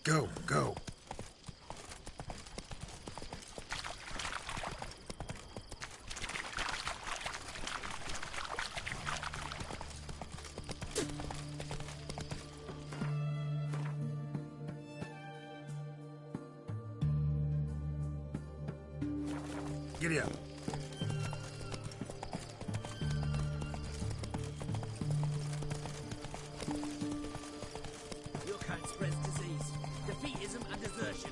Go, go. Giddy up. Your kind spreads disease, defeatism and desertion.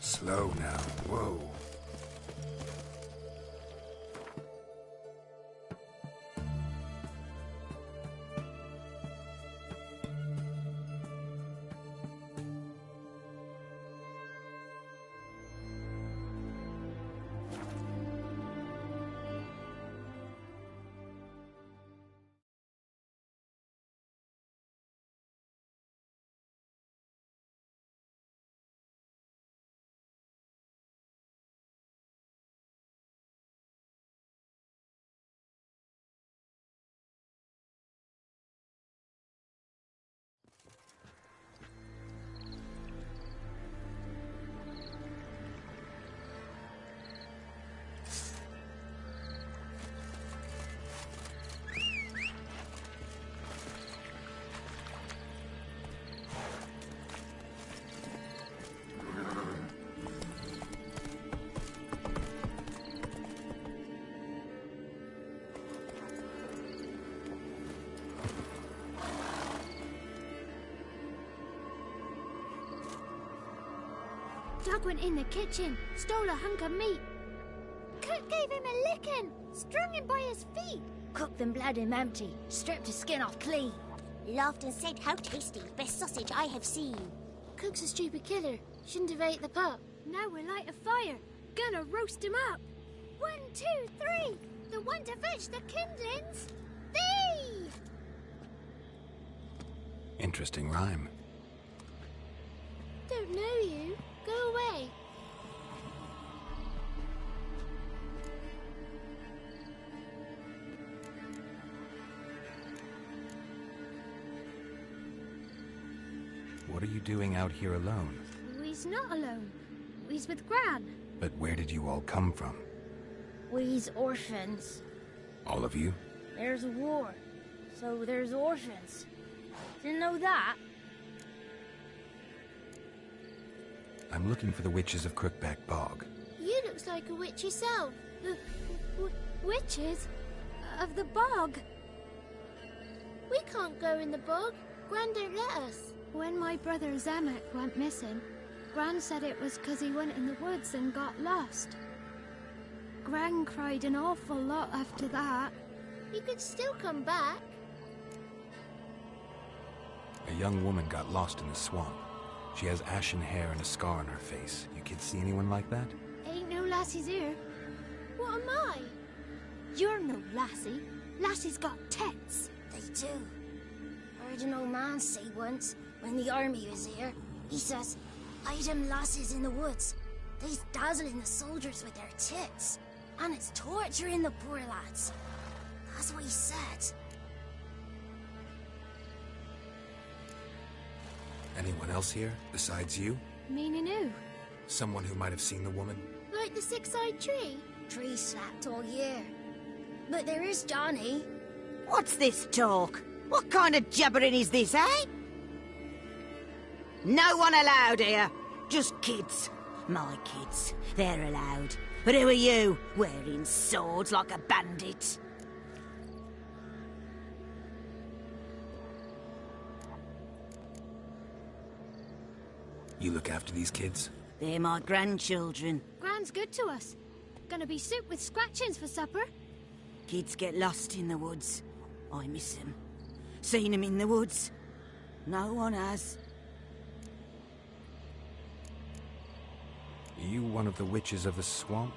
Slow now. Whoa. Doug went in the kitchen, stole a hunk of meat. Cook gave him a licking, strung him by his feet. Cooked them bled him empty, stripped his skin off clean. Laughed and said, "How tasty, best sausage I have seen." Cook's a stupid killer, shouldn't have ate the pup. Now we'll light a fire, gonna roast him up. 1, 2, 3, the one to fetch the kindlings. Thee! Interesting rhyme. Don't know you. Go away. What are you doing out here alone? We's not alone. We's with Gran. But where did you all come from? We's orphans. All of you? There's a war, so there's orphans. Didn't know that? I'm looking for the witches of Crookback Bog. You looks like a witch yourself. The witches of the bog. We can't go in the bog. Gran don't let us. When my brother Zamek went missing, Gran said it was 'cause he went in the woods and got lost. Gran cried an awful lot after that. You could still come back. A young woman got lost in the swamp. She has ashen hair and a scar on her face. You kids see anyone like that? Ain't no lassies here. What am I? You're no lassie. Lassies got tits. They do. Heard an old man say once, when the army was here, he says, "I them lasses in the woods. They's dazzling the soldiers with their tits. And it's torturing the poor lads." That's what he said. Anyone else here besides you? Meaning who? Someone who might have seen the woman? Like the six-eyed tree? Tree slapped all year. But there is Johnny. What's this talk? What kind of jabbering is this, eh? No one allowed here. Just kids. My kids. They're allowed. But who are you, wearing swords like a bandit? You look after these kids? They're my grandchildren. Gran's good to us. Gonna be soup with scratchings for supper. Kids get lost in the woods. I miss them. Seen them in the woods. No one has. Are you one of the witches of the swamp?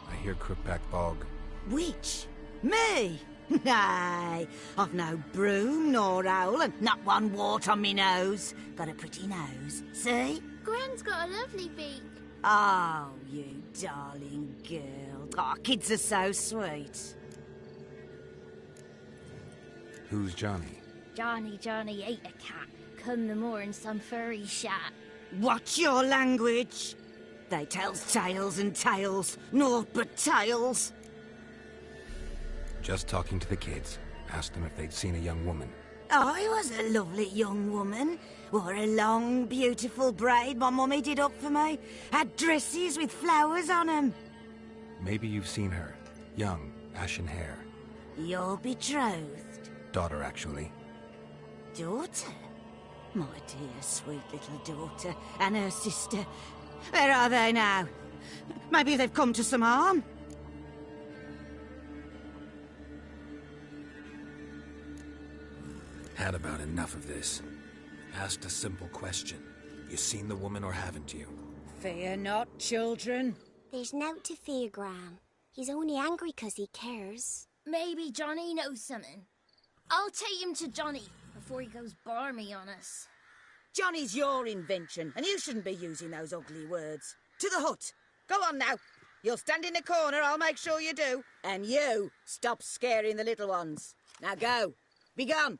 I hear Crookback Bog. Witch? Me? Nay, I've no broom nor owl and not one wart on me nose. Got a pretty nose, see? Gran's got a lovely beak. Oh, you darling girl. Oh, kids are so sweet. Who's Johnny? Johnny ate a cat. Come the more in some furry shat. Watch your language. They tells tales and tales, naught but tales. Just talking to the kids. Asked them if they'd seen a young woman. I was a lovely young woman. Wore a long, beautiful braid my mummy did up for me. Had dresses with flowers on 'em. Maybe you've seen her. Young, ashen hair. Your betrothed? Daughter, actually. Daughter? My dear, sweet little daughter. And her sister. Where are they now? Maybe they've come to some harm? Had about enough of this. Asked a simple question. You seen the woman or haven't you? Fear not, children. There's nought to fear, Gran. He's only angry 'cause he cares. Maybe Johnny knows something. I'll take him to Johnny before he goes barmy on us. Johnny's your invention, and you shouldn't be using those ugly words. To the hut. Go on now. You'll stand in the corner, I'll make sure you do. And you, stop scaring the little ones. Now go. Be gone.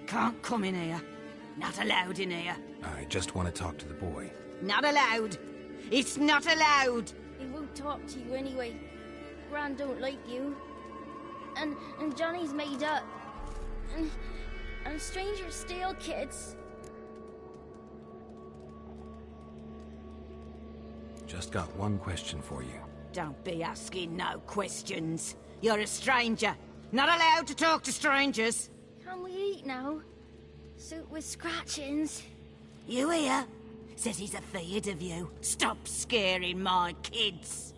Can't come in here. Not allowed in here. I just want to talk to the boy. Not allowed. It's not allowed. He won't talk to you anyway. Gran don't like you. And Johnny's made up. And strangers steal kids. Just got one question for you. Don't be asking no questions. You're a stranger. Not allowed to talk to strangers. Can we eat now? Soup with scratchings. You hear? Says he's afeard of you. Stop scaring my kids.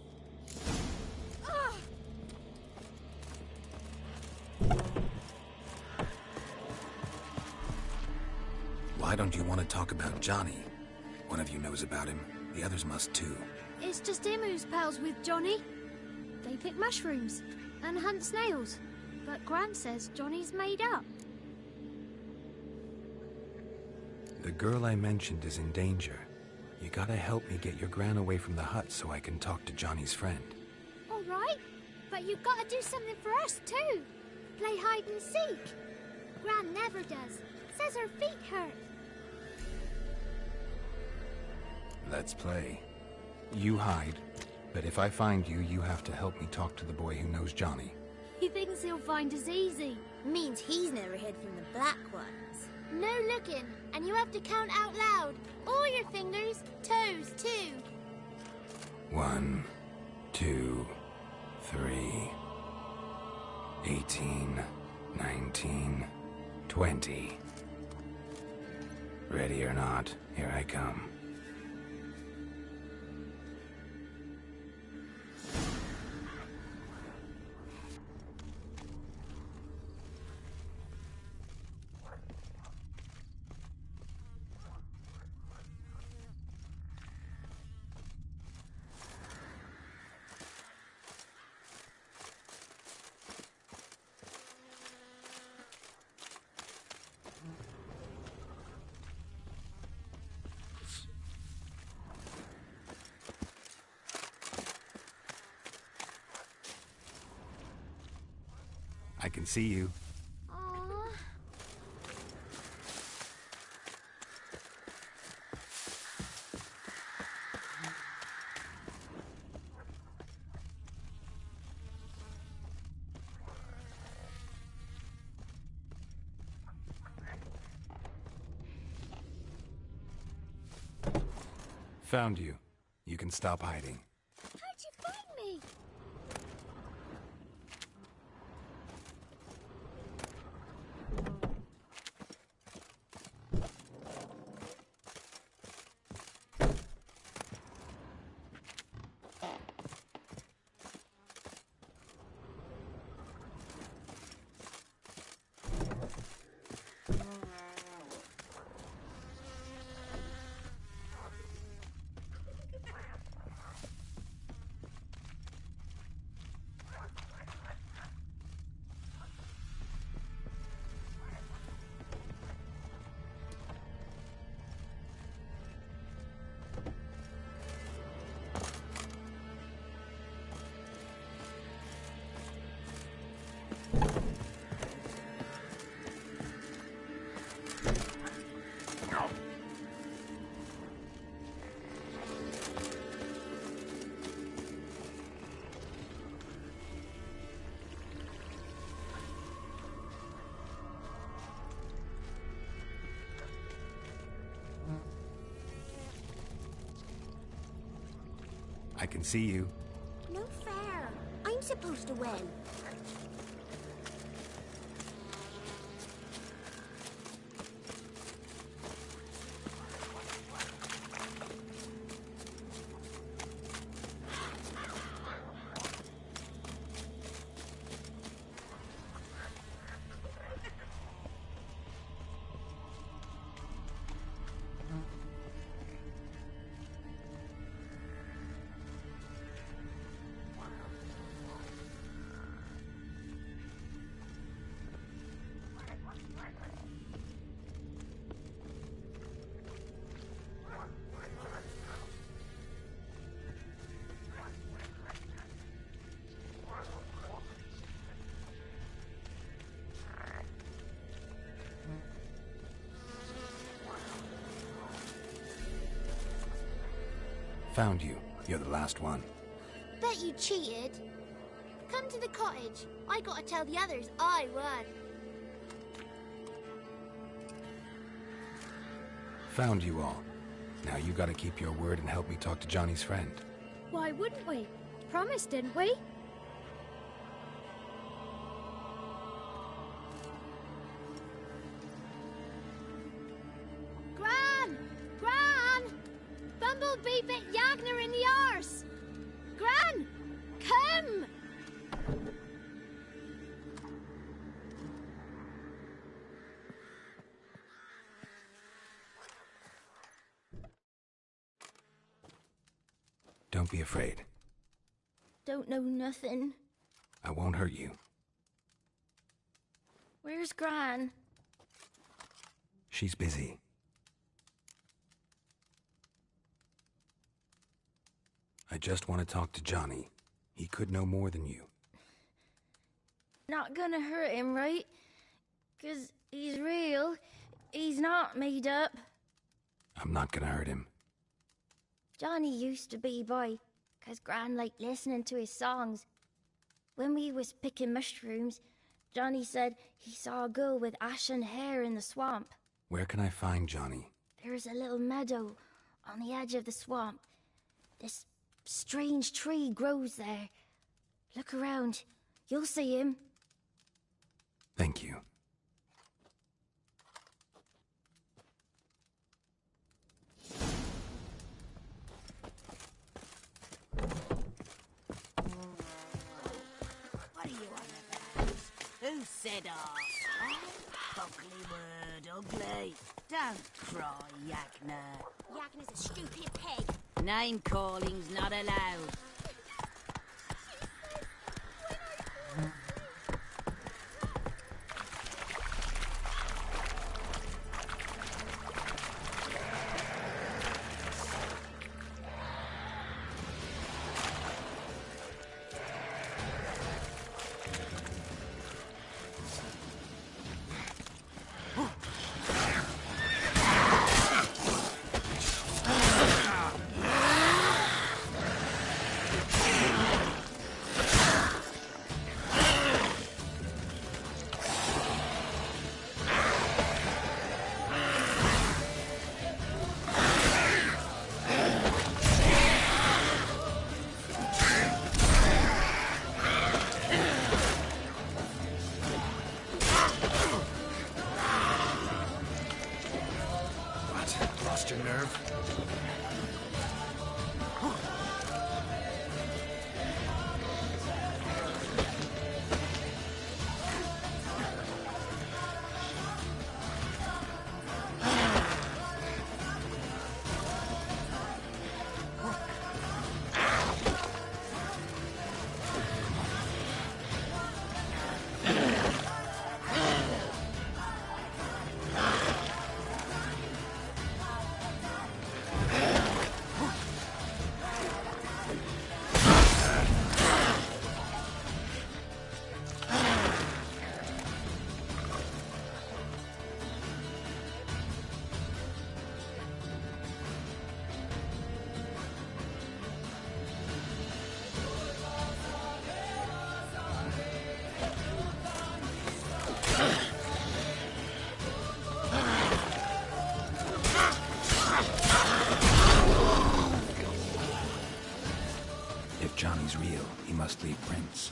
Why don't you want to talk about Johnny? One of you knows about him. The others must too. It's just him who's pals with Johnny. They pick mushrooms and hunt snails. But Gran says Johnny's made up. The girl I mentioned is in danger. You gotta help me get your gran away from the hut so I can talk to Johnny's friend. All right, but you've got to do something for us too. Play hide and seek. Gran never does. Says her feet hurt. Let's play. You hide, but if I find you, you have to help me talk to the boy who knows Johnny. He thinks he'll find us easy. Means he's never hid from the black ones. No looking, and you have to count out loud. All your fingers, toes too. 1, 2, 3, 18, 19, 20. Ready or not, here I come. I can see you. Aww. Found you. You can stop hiding. How'd you find me? I can see you. No fair. I'm supposed to win. Found you. You're the last one. Bet you cheated. Come to the cottage. I gotta tell the others I won. Found you all. Now you gotta keep your word and help me talk to Johnny's friend. Why wouldn't we? Promised, didn't we? Gran! Gran! Bumblebee bit Yagner in the arse! Gran! Come! Don't be afraid. Don't know nothing. I won't hurt you. Where's Gran? She's busy. I just want to talk to Johnny. He could know more than you. Not gonna hurt him, right? 'Cause he's real. He's not made up. I'm not gonna hurt him. Johnny used to be boy, 'cause Gran liked listening to his songs. When we was picking mushrooms, Johnny said he saw a girl with ashen hair in the swamp. Where can I find Johnny? There's a little meadow on the edge of the swamp. This strange tree grows there. Look around. You'll see him. Thank you. What are you on about? Who said arse? Ugly word, ugly. Don't cry, Yagner. Yagner's a stupid pig. Name calling's not allowed. Lost your nerve? Johnny's real, he must leave prints.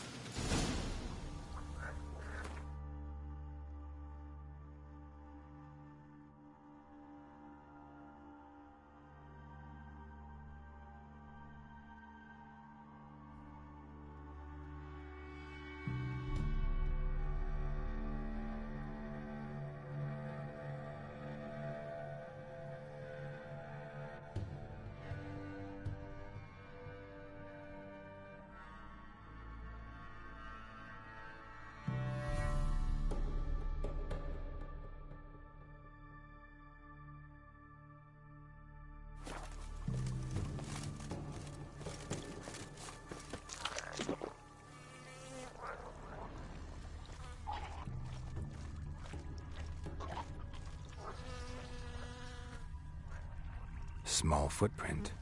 Small footprint.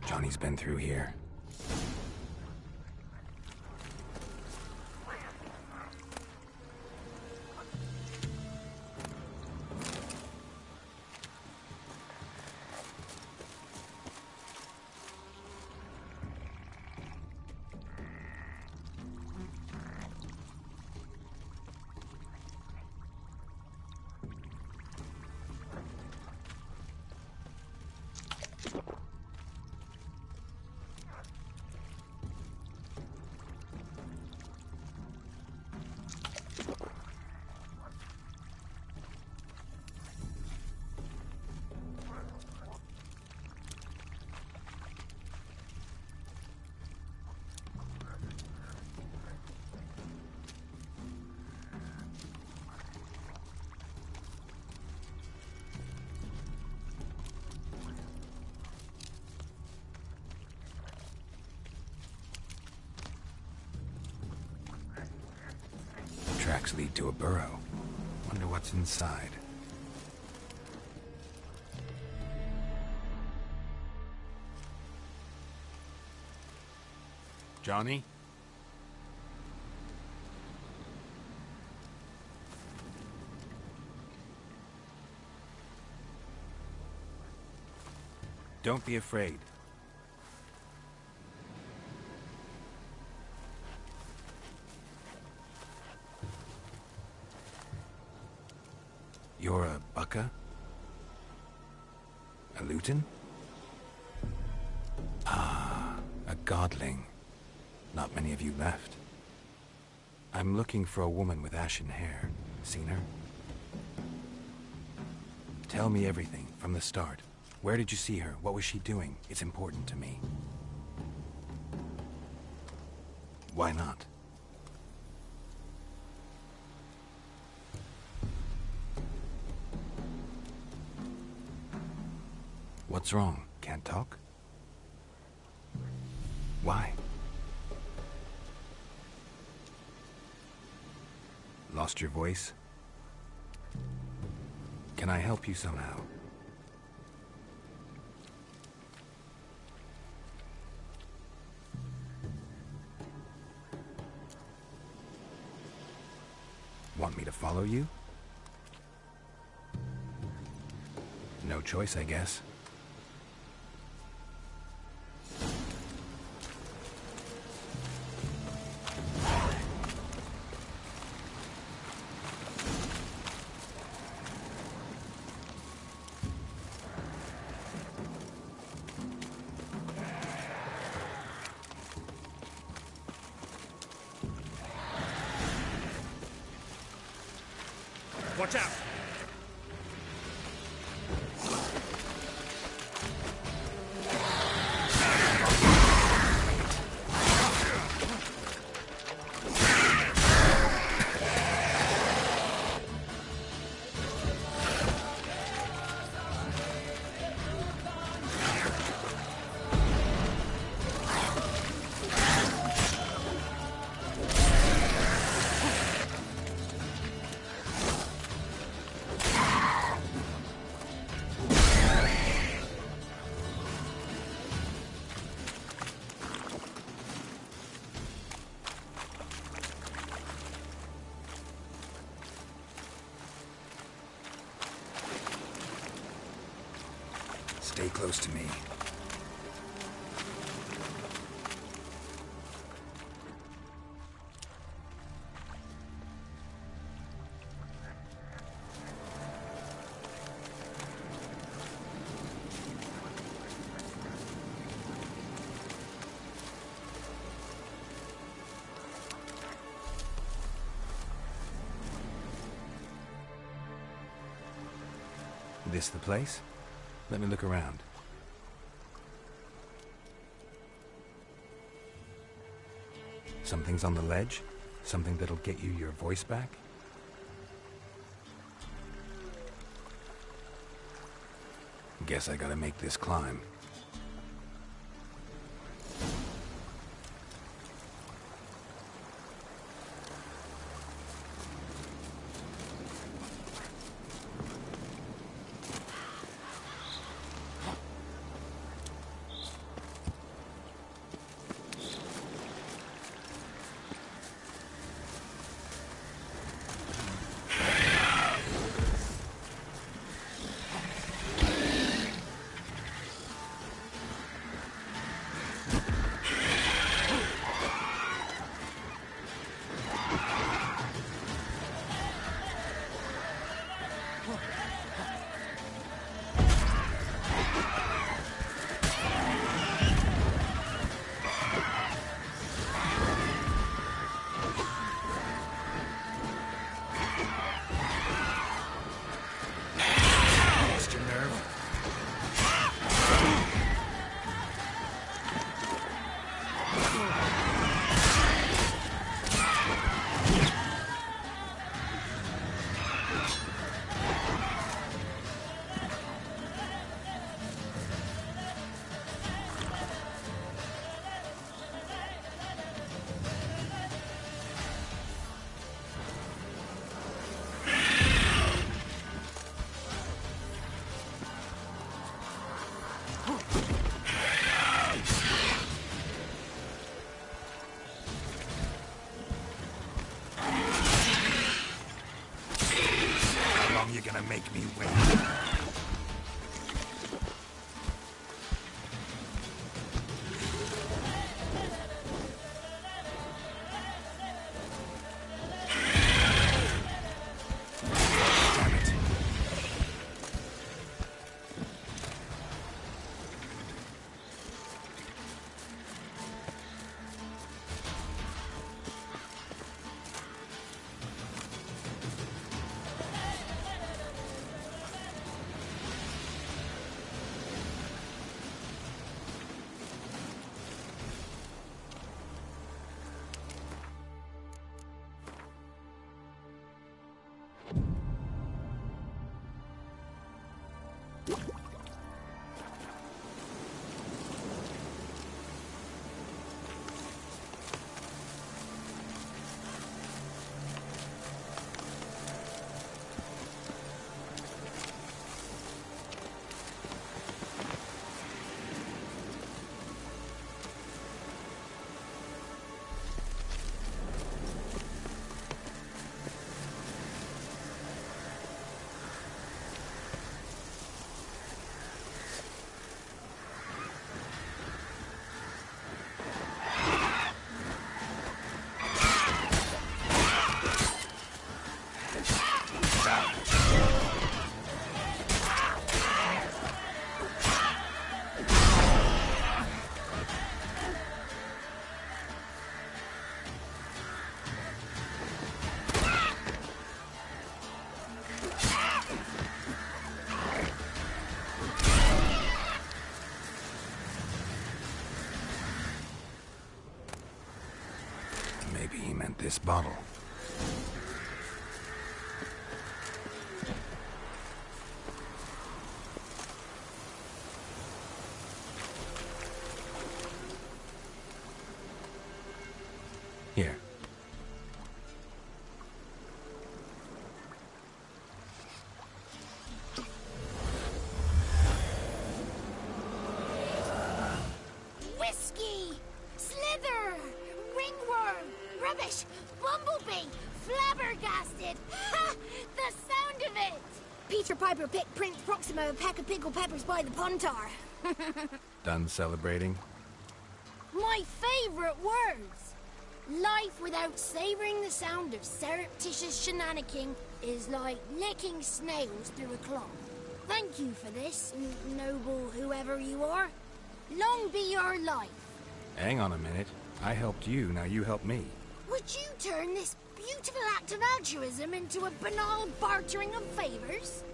Johnny's been through here. Tracks lead to a burrow. Wonder what's inside. Johnny? Don't be afraid. You're a Bucka? A Luton? Ah, a godling. Not many of you left. I'm looking for a woman with ashen hair. Seen her? Tell me everything, from the start. Where did you see her? What was she doing? It's important to me. Why not? What's wrong? Can't talk? Why? Lost your voice? Can I help you somehow? Want me to follow you? No choice, I guess. Watch out! Stay close to me. This the place? Let me look around. Something's on the ledge? Something that'll get you your voice back? Guess I gotta make this climb. Make me wait. Maybe he meant this bottle. Here. Whiskey! Slither! Ringworm! Rubbish! Bumblebee! Flabbergasted! Ha! The sound of it! Peter Piper picked Prince Proximo a pack of pickled peppers by the Pontar. Done celebrating? My favorite words! Life without savoring the sound of surreptitious shenanigans is like licking snails through a cloth. Thank you for this, noble whoever you are. Long be your life. Hang on a minute. I helped you, now you help me. Would you turn this beautiful act of altruism into a banal bartering of favors?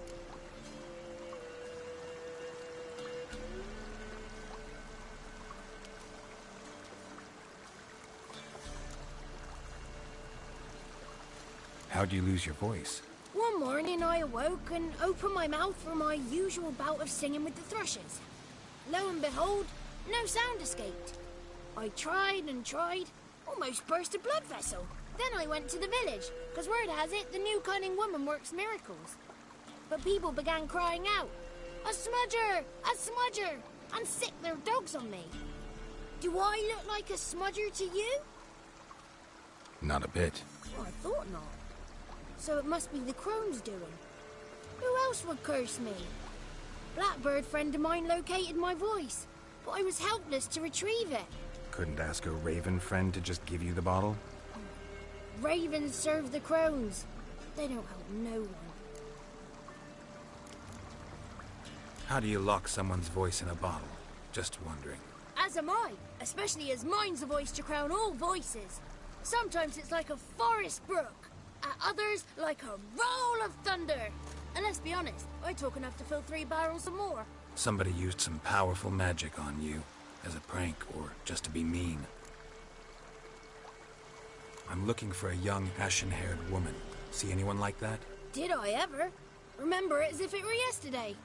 How'd you lose your voice? One morning I awoke and opened my mouth for my usual bout of singing with the thrushes. Lo and behold, no sound escaped. I tried and tried, almost burst a blood vessel. Then I went to the village, because word has it the new cunning woman works miracles. But people began crying out, "A smudger! A smudger!" and sicked their dogs on me. Do I look like a smudger to you? Not a bit. Well, I thought not. So it must be the crone's doing. Who else would curse me? Blackbird friend of mine located my voice, but I was helpless to retrieve it. Couldn't ask a raven friend to just give you the bottle? Ravens serve the crones. They don't help no one. How do you lock someone's voice in a bottle? Just wondering. As am I, especially as mine's a voice to crown all voices. Sometimes it's like a forest brook, at others like a roll of thunder. And let's be honest, I talk enough to fill 3 barrels or more. Somebody used some powerful magic on you, as a prank or just to be mean. I'm looking for a young, ashen-haired woman. See anyone like that? Did I ever? Remember it as if it were yesterday.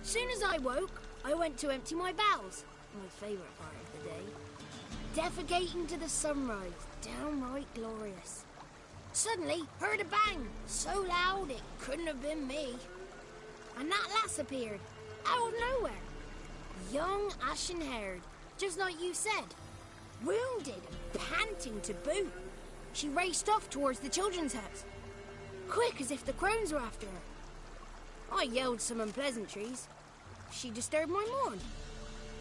Soon as I woke, I went to empty my bowels. My favourite part of the day. Defecating to the sunrise. Downright glorious. Suddenly, heard a bang. So loud it couldn't have been me. And that lass appeared. Out of nowhere. Young, ashen-haired. Just like you said. Wounded and panting to boot. She raced off towards the children's hut. Quick as if the crones were after her. I yelled some unpleasantries. She disturbed my morn.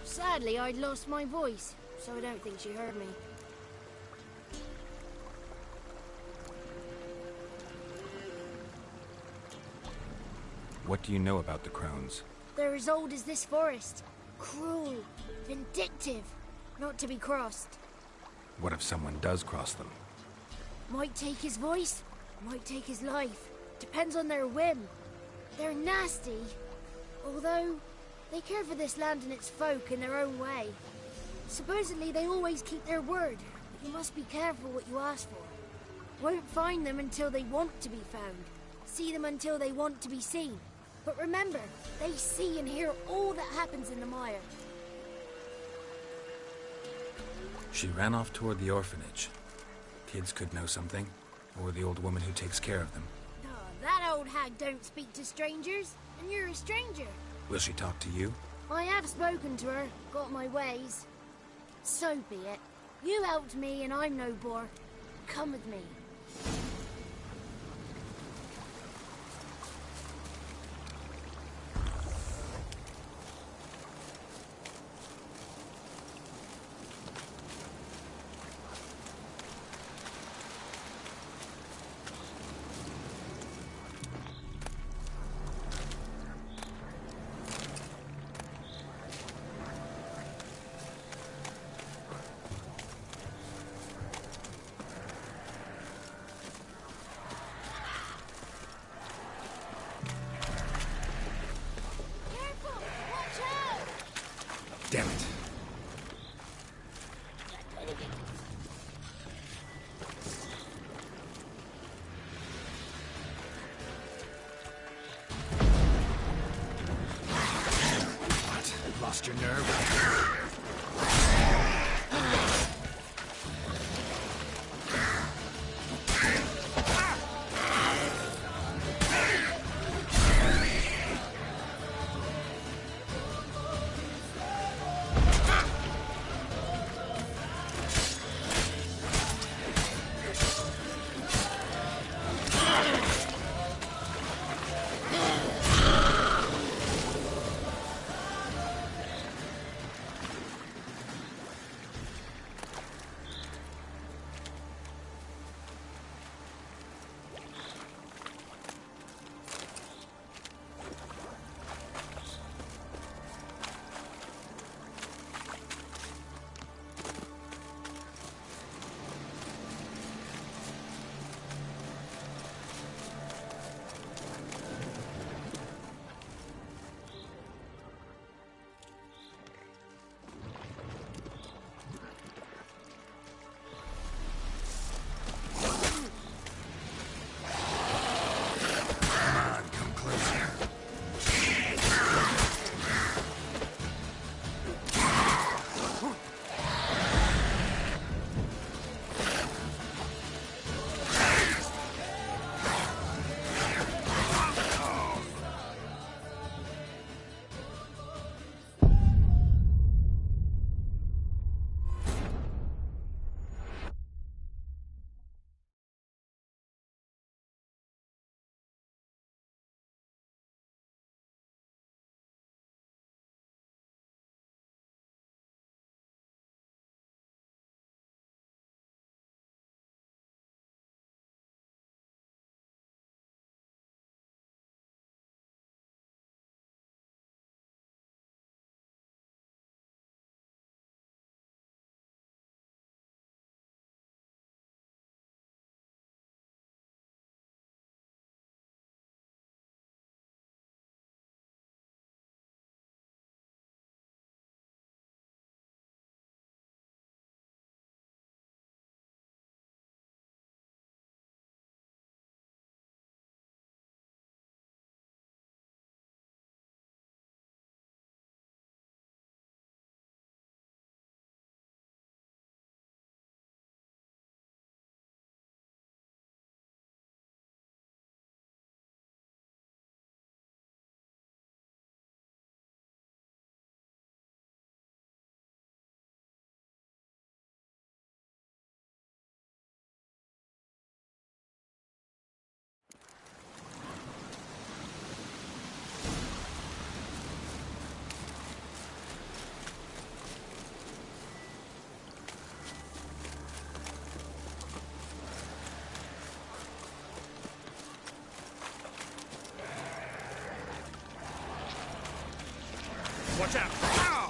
Sadly, I'd lost my voice, so I don't think she heard me. What do you know about the crones? They're as old as this forest. Cruel, vindictive, not to be crossed. What if someone does cross them? Might take his voice, might take his life. Depends on their whim. They're nasty, although they care for this land and its folk in their own way. Supposedly they always keep their word, but you must be careful what you ask for. Won't find them until they want to be found. See them until they want to be seen. But remember, they see and hear all that happens in the mire. She ran off toward the orphanage. Kids could know something, or the old woman who takes care of them. Oh, that old hag don't speak to strangers, and you're a stranger. Will she talk to you? I have spoken to her, got my ways. So be it. You helped me and I'm no bore. Come with me. Damn it. What? Lost your nerve? Watch out! Ow!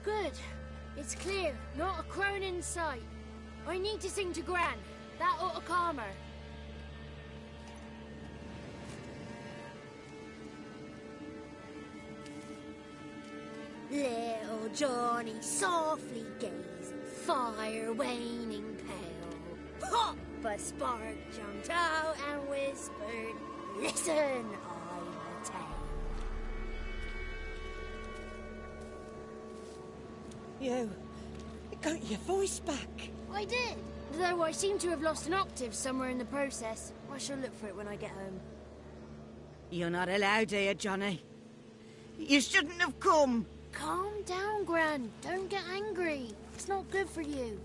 Good. It's clear. Not a crone in sight. I need to sing to Gran. That ought to calm her. Little Johnny softly gazed, fire waning pale. Pop! A spark jumped out and whispered, "Listen, I'm a tale." You got your voice back. I did. Though I seem to have lost an octave somewhere in the process. I shall look for it when I get home. You're not allowed here, Johnny. You shouldn't have come. Calm down, Gran. Don't get angry. It's not good for you.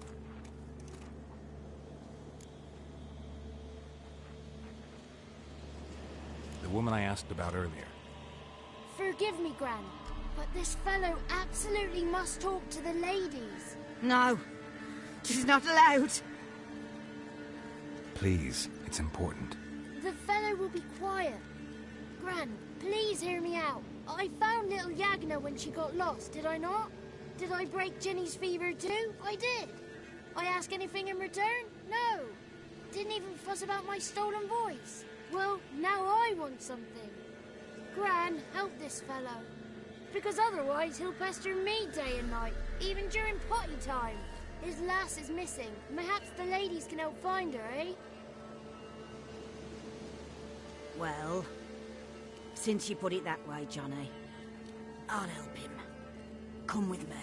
The woman I asked about earlier. Forgive me, Gran, but this fellow absolutely must talk to the ladies. No, she's not allowed. Please, it's important. The fellow will be quiet. Gran, please hear me out. I found little Yagna when she got lost, did I not? Did I break Ginny's fever too? I did. I ask anything in return? No. Didn't even fuss about my stolen voice. Well, now I want something. Gran, help this fellow. Because otherwise he'll pester me day and night, even during potty time. His lass is missing. Perhaps the ladies can help find her, eh? Well, since you put it that way, Johnny, I'll help him. Come with me.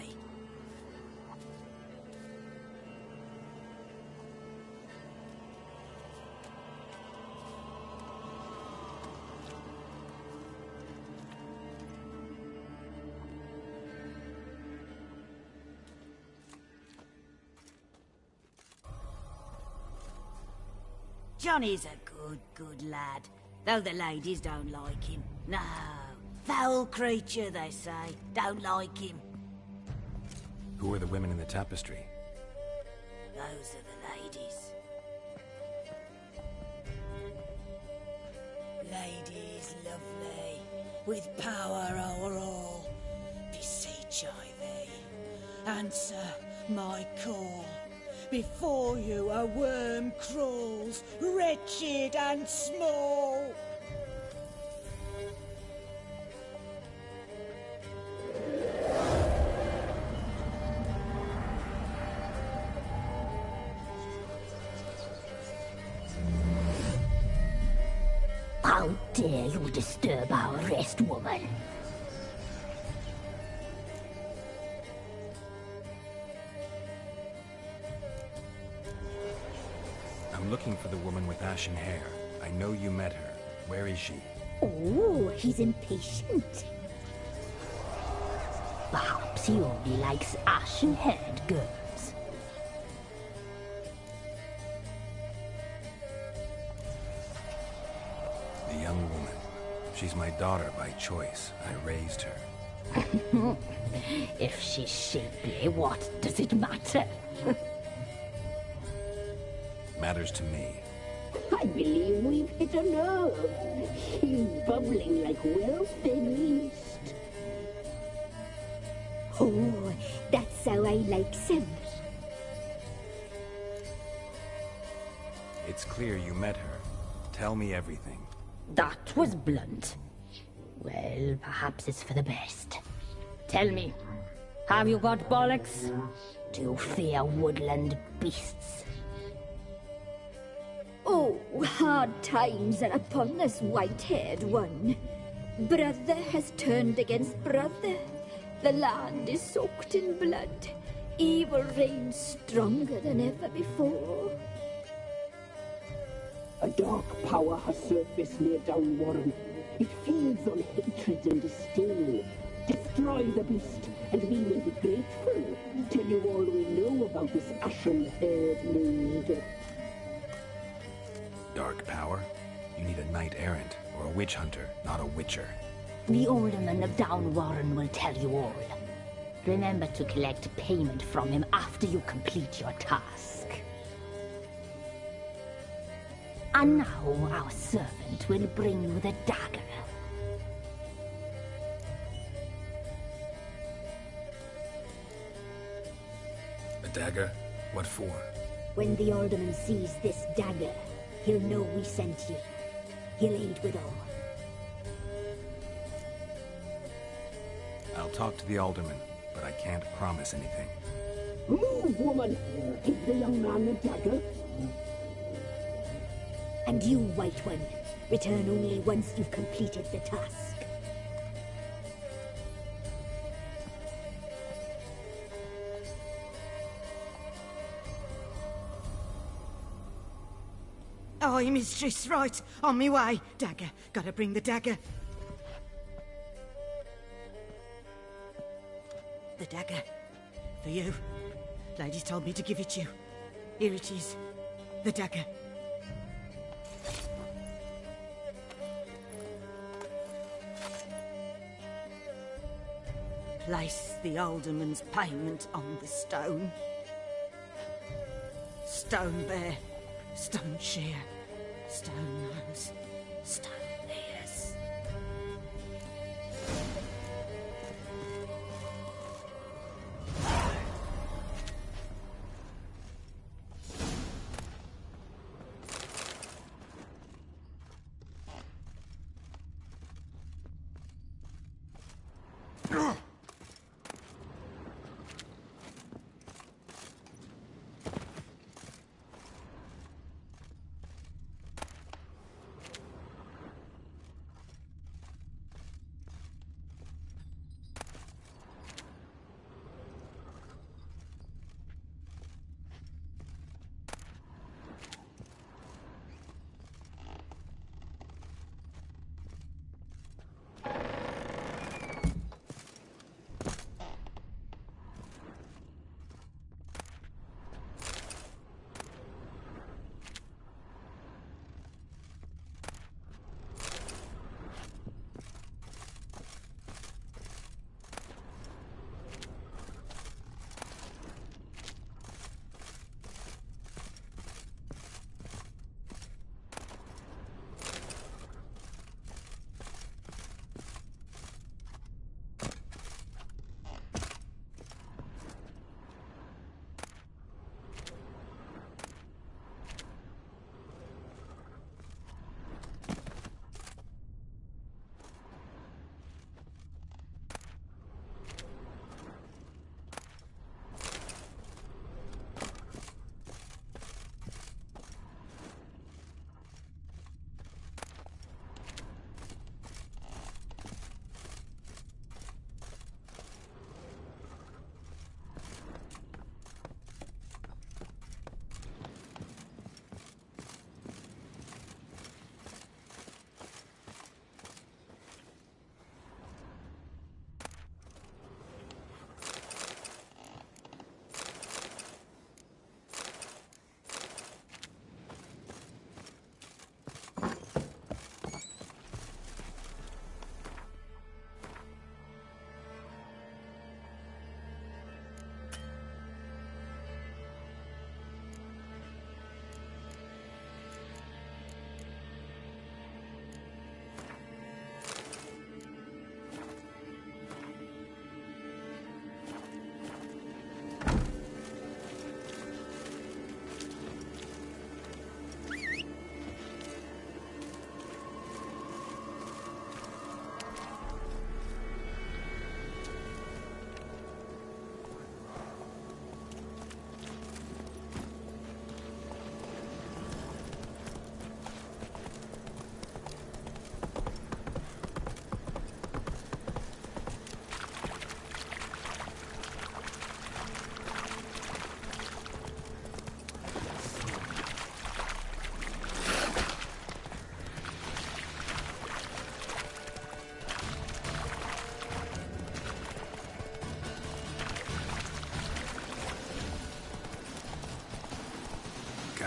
Johnny's a good lad, though the ladies don't like him. No, foul creature, they say. Don't like him. Who are the women in the tapestry? Those are the ladies. Ladies lovely, with power o'er all. Beseech I thee, answer my call. Before you a worm crawls, wretched and small. How dare you disturb our rest, woman? I'm looking for the woman with ashen hair. I know you met her. Where is she? Oh, he's impatient. Perhaps he only likes ashen-haired girls. The young woman. She's my daughter by choice. I raised her. If she's shapely, what does it matter? Matters to me. I believe we've hit a nerve. He's bubbling like well-fed yeast. Oh, that's how I like him. It's clear you met her. Tell me everything. That was blunt. Well, perhaps it's for the best. Tell me, have you got bollocks? Do you fear woodland beasts? Oh, hard times are upon us, white-haired one. Brother has turned against brother. The land is soaked in blood. Evil reigns stronger than ever before. A dark power has surfaced near Downwarren. It feeds on hatred and disdain. Destroy the beast, and we will be grateful. Tell you all we know about this ashen-haired maid. Dark power? You need a knight-errant or a witch hunter, not a witcher. The alderman of Downwarren will tell you all. Remember to collect payment from him after you complete your task. And now our servant will bring you the dagger. A dagger? What for? When the alderman sees this dagger, he'll know we sent you. He'll aid with all. I'll talk to the alderman, but I can't promise anything. Move, woman! Give the young man the dagger. And you, White One, return only once you've completed the task. Aye, mistress, right. On me way. Dagger. Gotta bring the dagger. The dagger. For you. Ladies told me to give it you. Here it is. The dagger. Place the alderman's payment on the stone. Stone bear. Stone shear. Stone nose. Stone ears.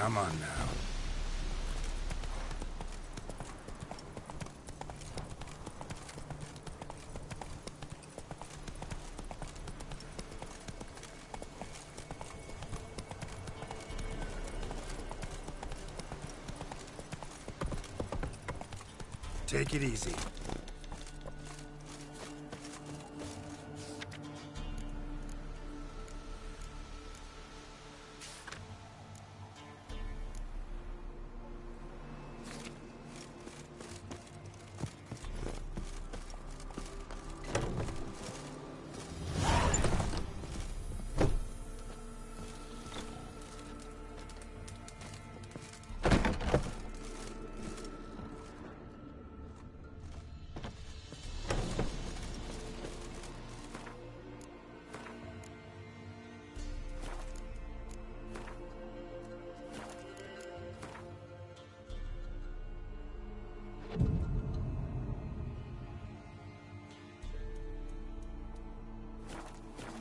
Come on now. Take it easy.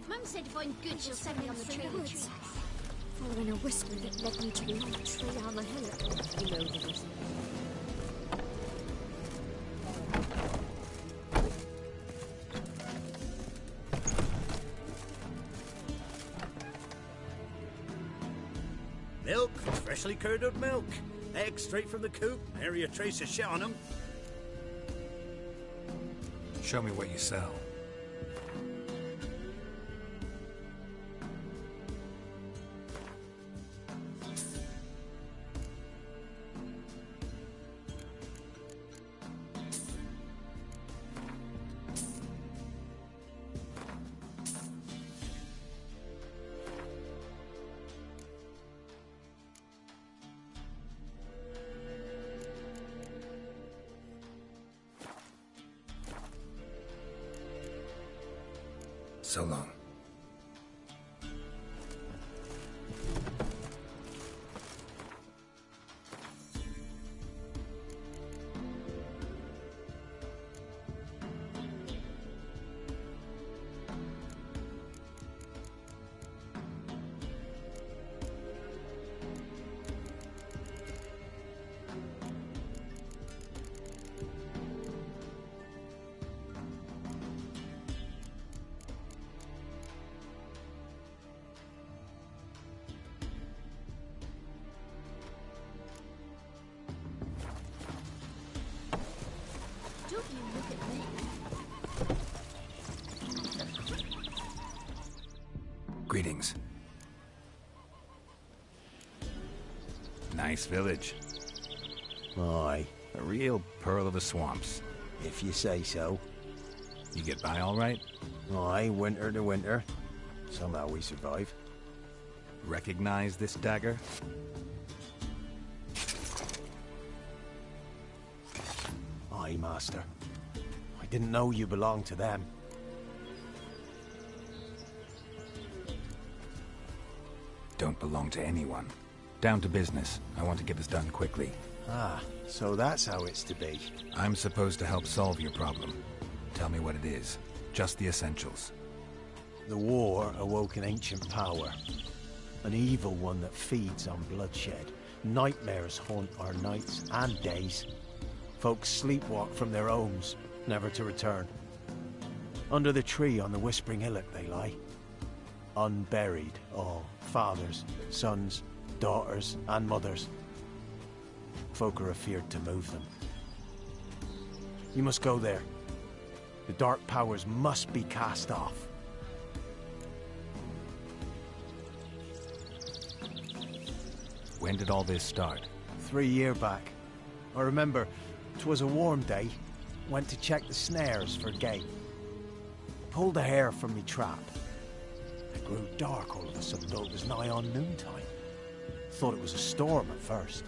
Mum said if I'm good, she'll send me on the training tracks. Following a whisper that led me to the old tree on the hill. You know the reason. Milk, freshly curdled milk. Eggs straight from the coop, nary a trace of shit on them. Show me what you sell. So long. Don't you look at me. Greetings. Nice village. Aye, A real pearl of the swamps. if you say so. You get by all right? Aye, winter to winter. Somehow we survive. Recognize this dagger? Aye, master. I didn't know you belonged to them. Don't belong to anyone. Down to business. I want to get this done quickly. Ah, so that's how it's to be. I'm supposed to help solve your problem. Tell me what it is. Just the essentials. The war awoke an ancient power. An evil one that feeds on bloodshed. Nightmares haunt our nights and days. Folks sleepwalk from their homes, never to return. Under the tree on the Whispering Hillock they lie. Unburied all. Fathers, sons, daughters and mothers. Folk are afeard to move them. You must go there. The dark powers must be cast off. When did all this start? 3 years back. I remember 'twas a warm day. Went to check the snares for game. Pulled a hare from me trap. It grew dark all of a sudden, though it was nigh on noontime. Thought it was a storm at first.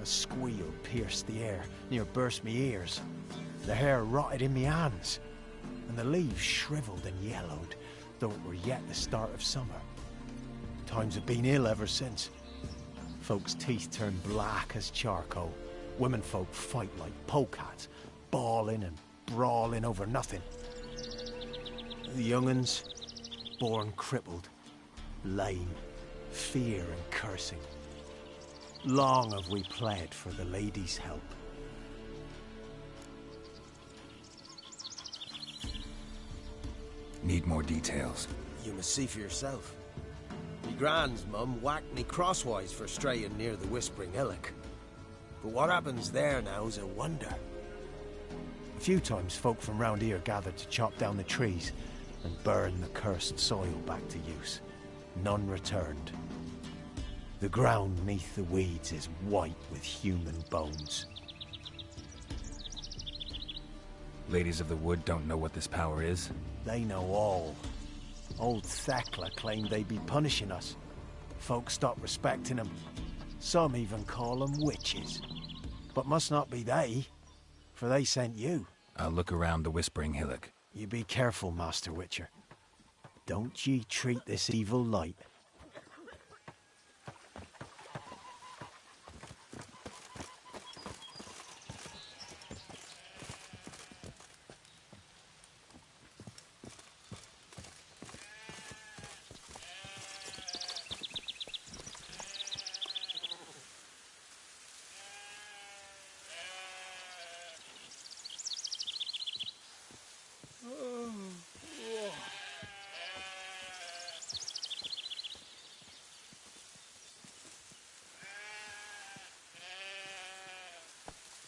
A squeal pierced the air, near burst me ears. The hair rotted in me hands, and the leaves shriveled and yellowed, though it were yet the start of summer. Times have been ill ever since. Folks' teeth turn black as charcoal. Women folk fight like polecats, bawling and brawling over nothing. The young'uns, born crippled, lame, fear and cursing. Long have we pled for the lady's help. Need more details. You must see for yourself. Me grand's mum whacked me crosswise for straying near the Whispering Hillock. But what happens there now is a wonder. A few times folk from round here gathered to chop down the trees and burn the cursed soil back to use. None returned. The ground neath the weeds is white with human bones. Ladies of the Wood don't know what this power is? They know all. Old Thekla claimed they'd be punishing us. Folk stopped respecting them. Some even call them witches. But must not be they, for they sent you. I'll look around the Whispering Hillock. You be careful, Master Witcher. Don't ye treat this evil light.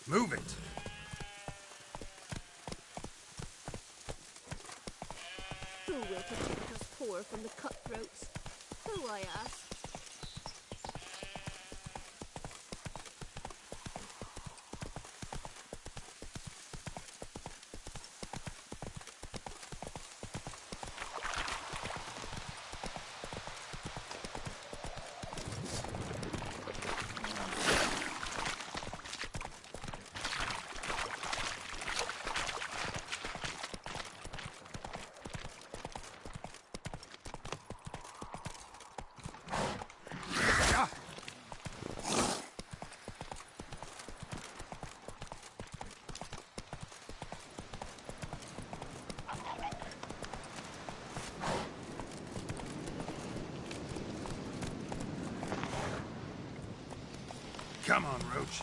Move it! Who will protect us poor from the cutthroats? Who, I ask? Come on, Roach.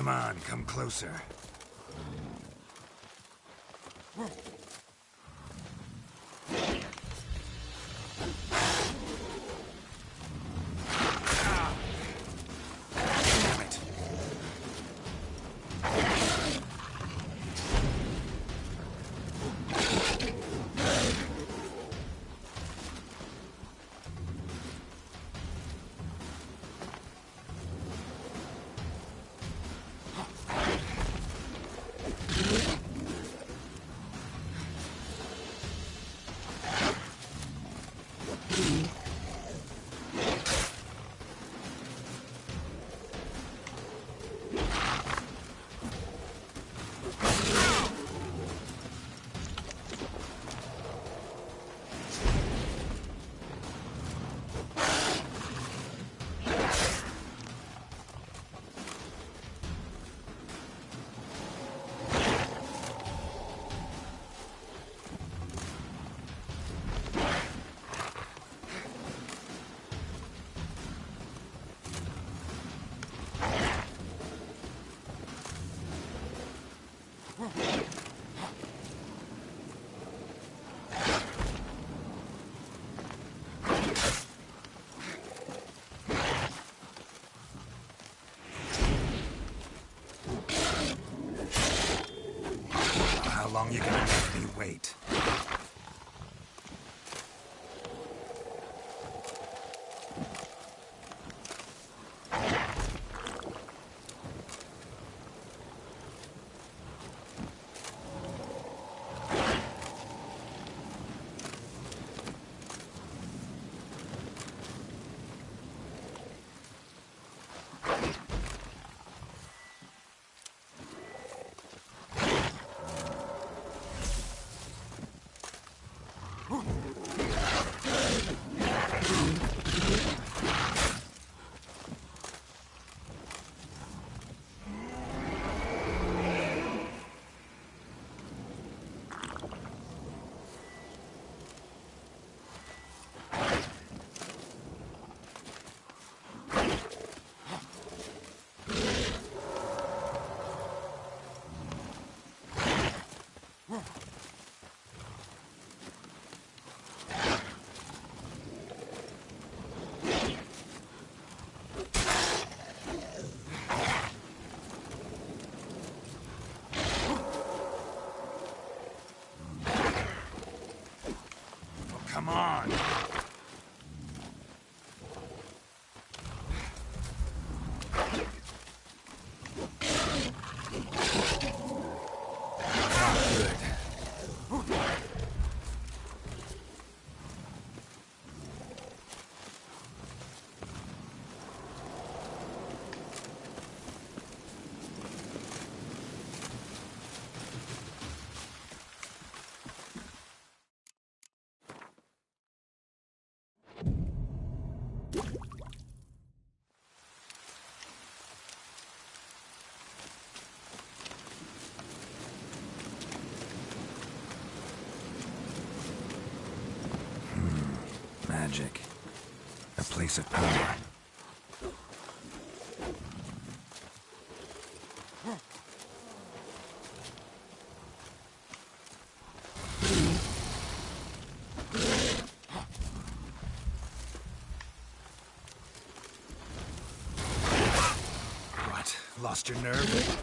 Come on, come closer. Damn it. How long you gonna make me wait? Come on! Magic. A place of power. What? Lost your nerve?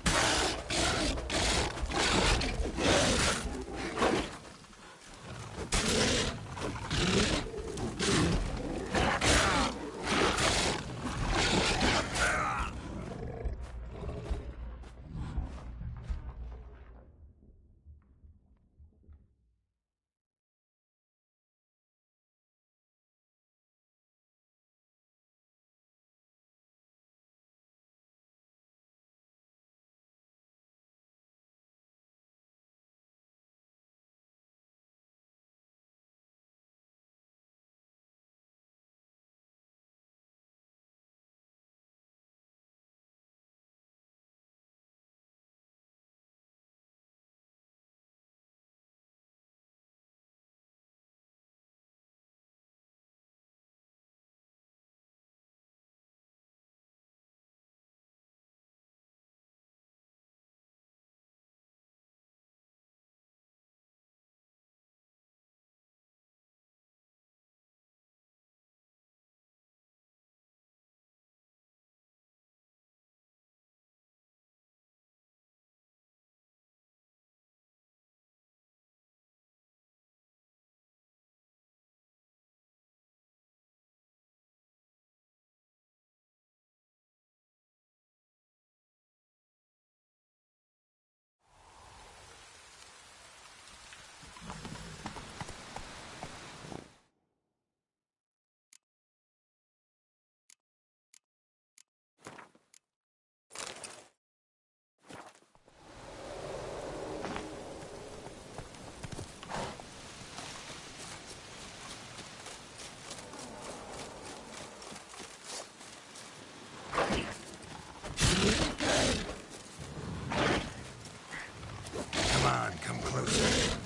Come on, come closer.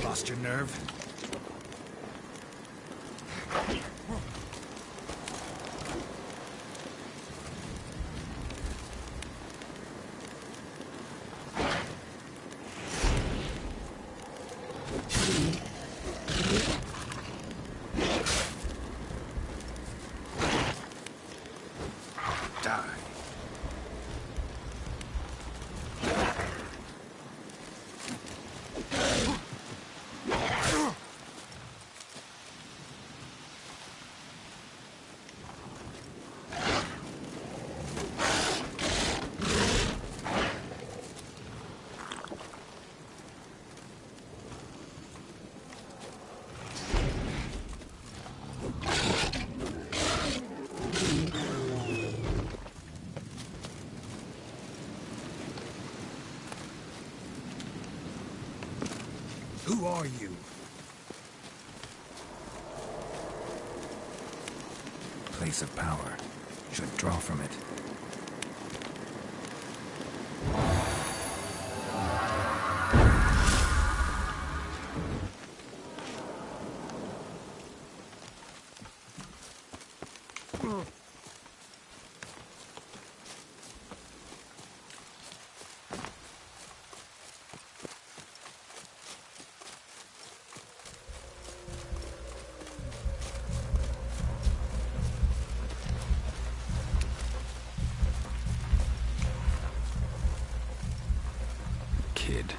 Lost your nerve? Die. Who are you? Place of power. Should draw from it. Kid.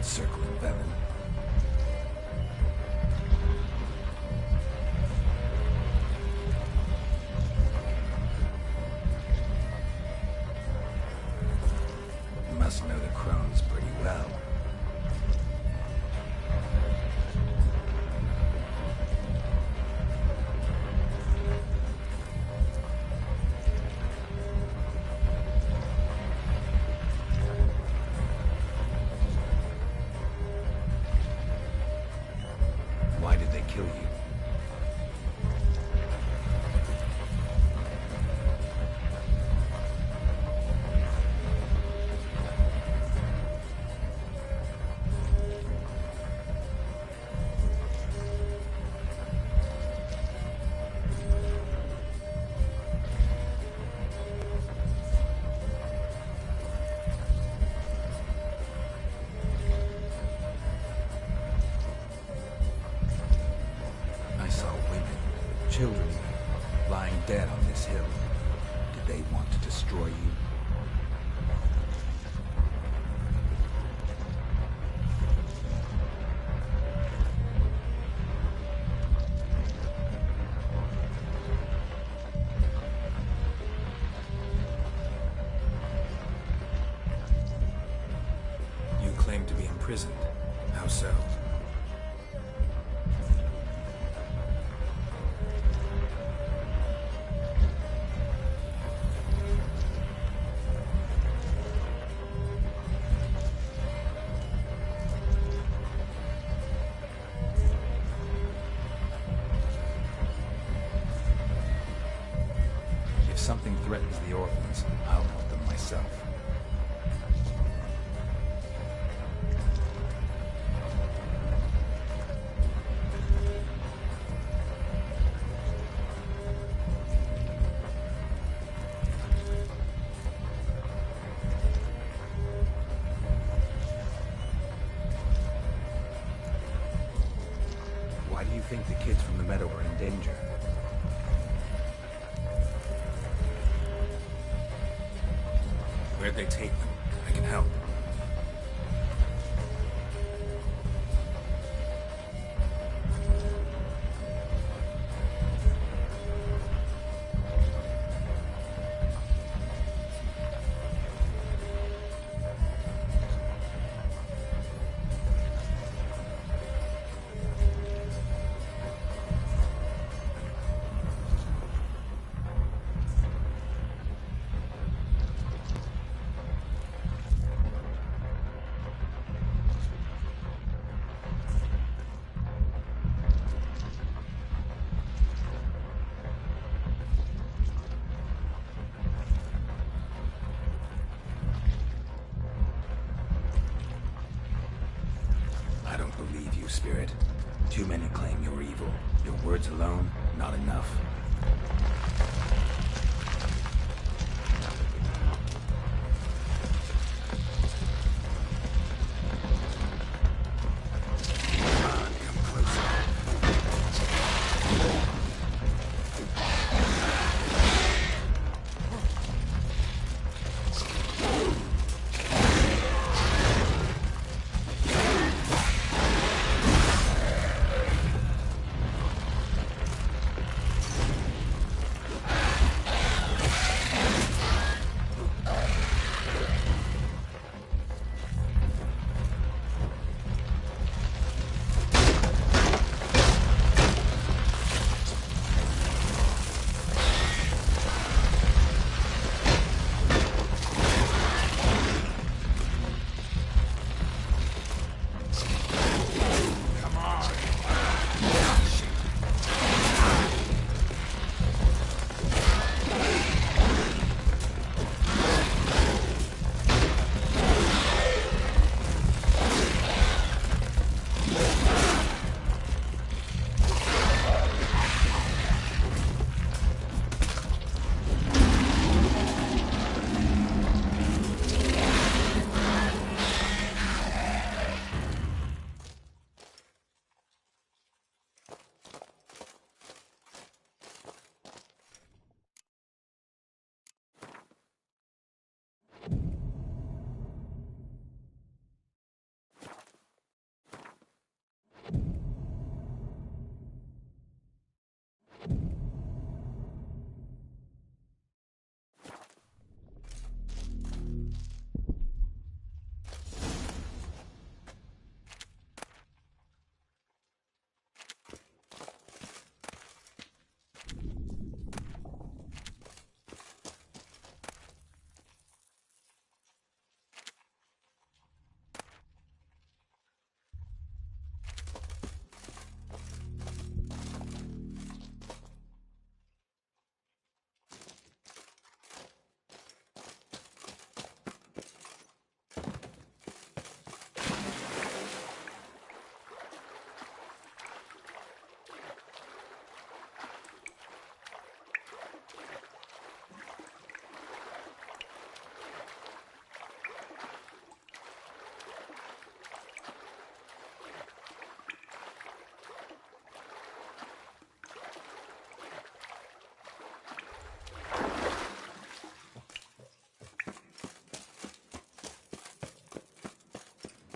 Encircling Velen. You must know the crones pretty well. Why did they kill you? I saw women, children, lying dead on this hill. Did they want to destroy you? You claim to be imprisoned. How so? If something threatens the orphans, I'll help them myself. Why do you think the kids from the meadow are in danger? Where'd they take them? I can help. I don't believe you, Spirit. Too many claim you're evil. Your words alone, not enough. Come on, come closer.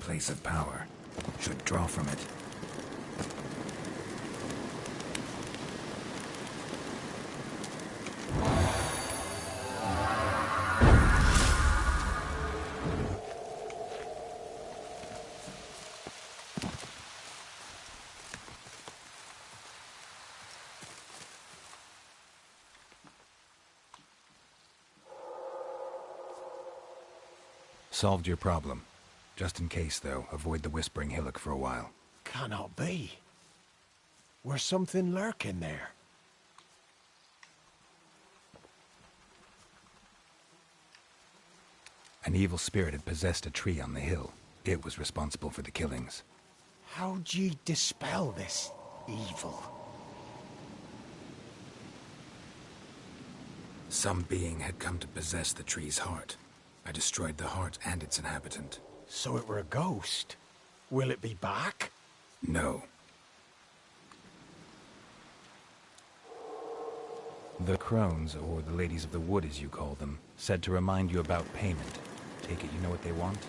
place of power. Should draw from it. Solved your problem. Just in case, though, avoid the Whispering Hillock for a while. Cannot be. Where's something lurking there? An evil spirit had possessed a tree on the hill. It was responsible for the killings. How'd ye dispel this evil? Some being had come to possess the tree's heart. I destroyed the heart and its inhabitant. So it were a ghost. Will it be back? No. The crones, or the ladies of the wood as you call them, said to remind you about payment. Take it you know what they want?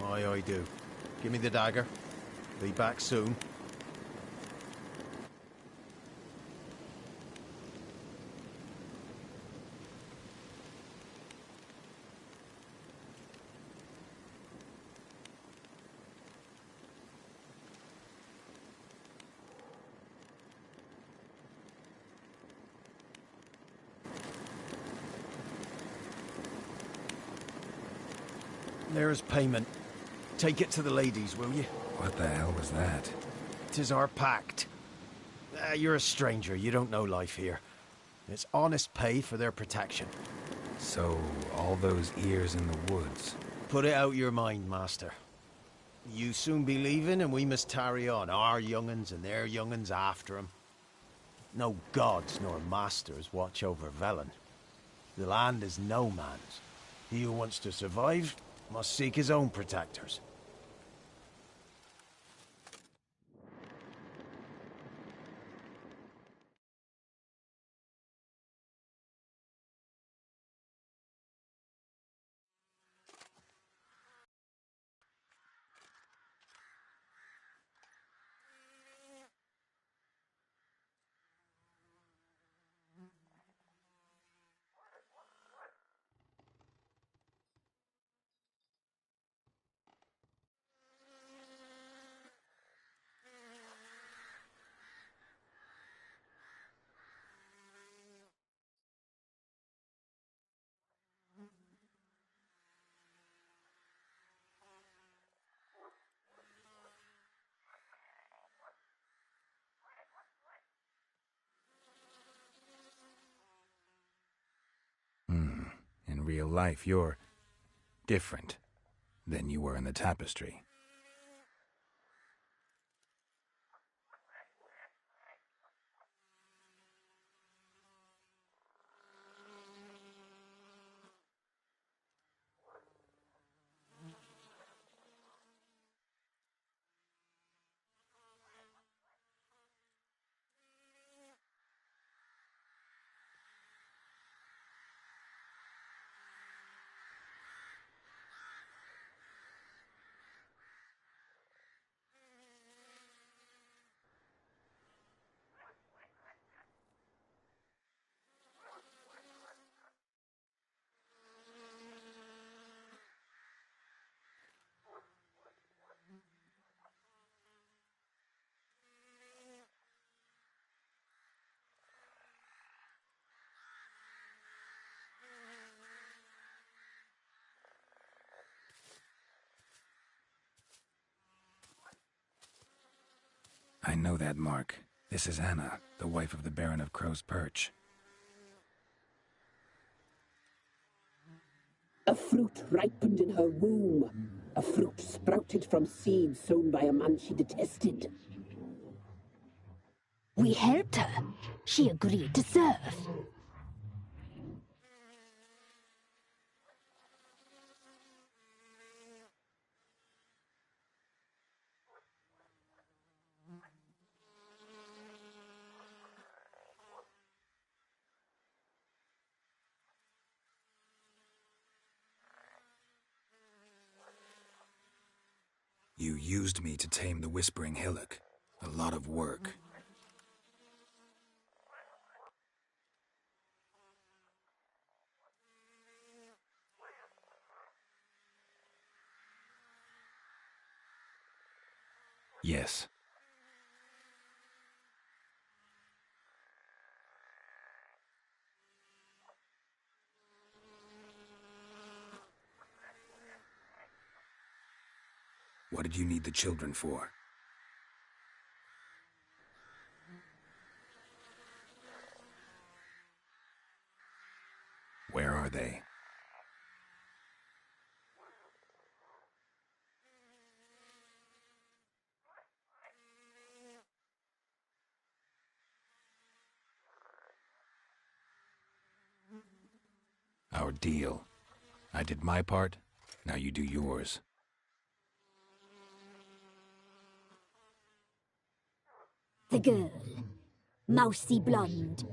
Aye, I do. Give me the dagger. Be back soon. There's payment. Take it to the ladies, will you? What the hell was that? 'Tis our pact. You're a stranger, you don't know life here. It's honest pay for their protection. So, all those ears in the woods. Put it out your mind, master. You soon be leaving and we must tarry on, our young'uns and their young'uns after 'em. No gods nor masters watch over Velen. The land is no man's. He who wants to survive must seek his own protectors. In real life, you're different than you were in the tapestry. I know that mark. This is Anna, the wife of the Baron of Crow's Perch. A fruit ripened in her womb. A fruit sprouted from seeds sown by a man she detested. We helped her. She agreed to serve. you used me to tame the Whispering Hillock. A lot of work. Yes. What did you need the children for? Where are they? Our deal. I did my part, now you do yours. The girl. Mousy blonde.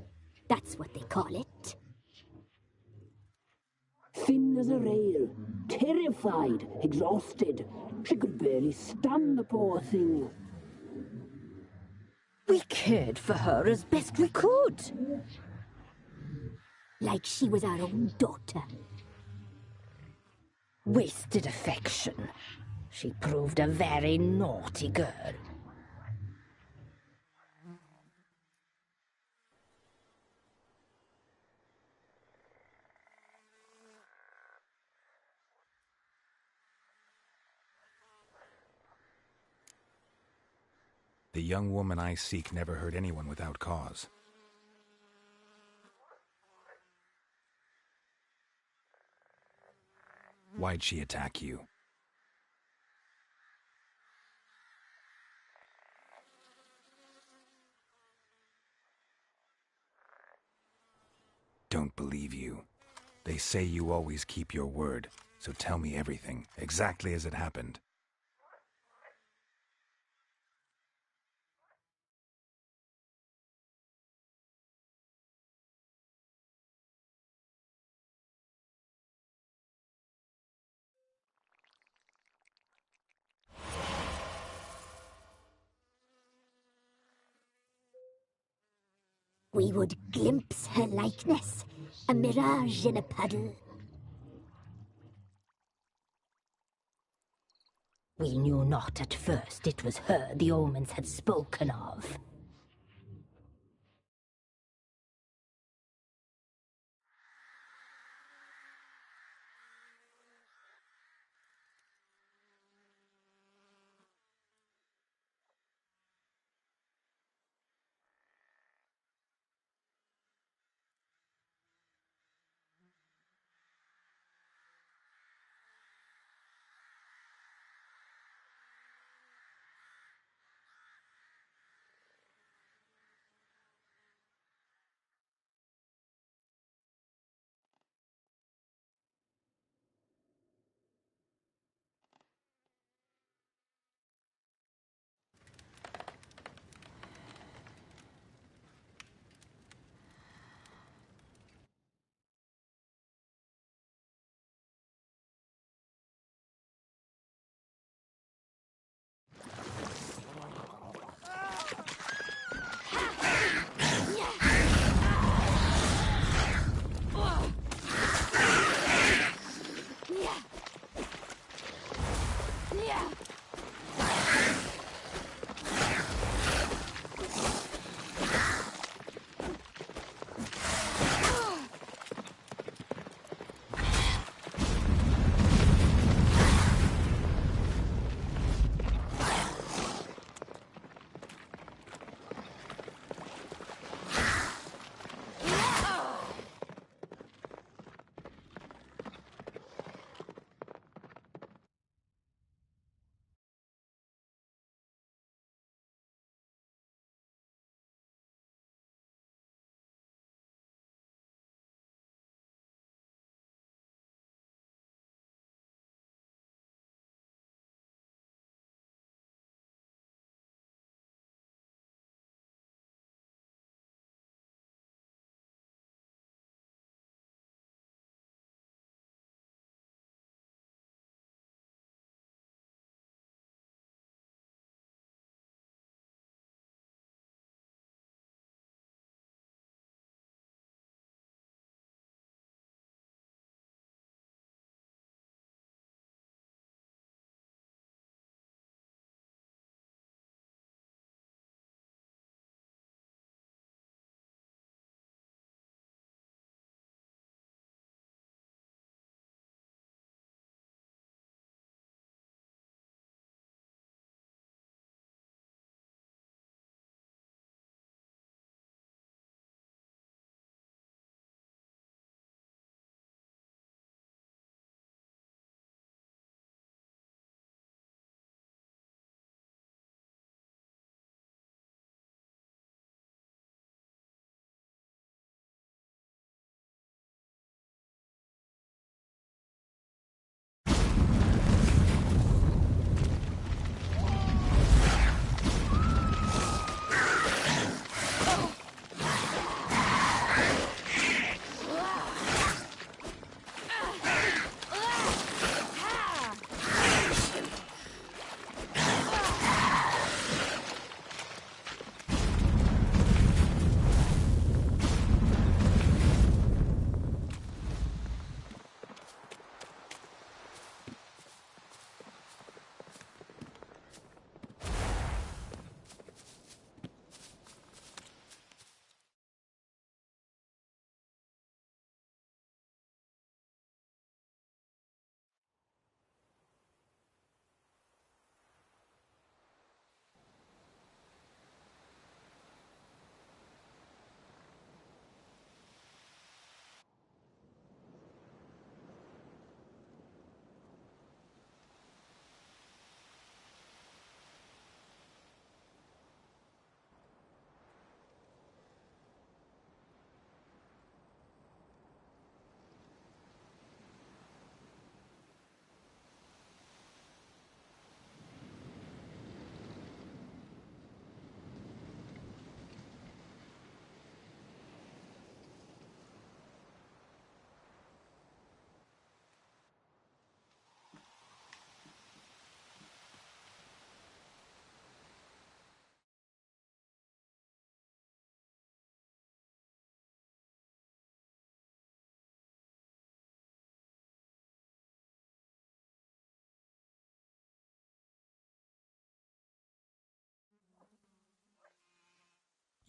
That's what they call it. Thin as a rail, terrified, exhausted. She could barely stand, the poor thing. We cared for her as best we could. Like she was our own daughter. Wasted affection. She proved a very naughty girl. The young woman I seek never hurt anyone without cause. Why'd she attack you? Don't believe you. They say you always keep your word, so tell me everything, exactly as it happened. We would glimpse her likeness, a mirage in a puddle. We knew not at first it was her the omens had spoken of.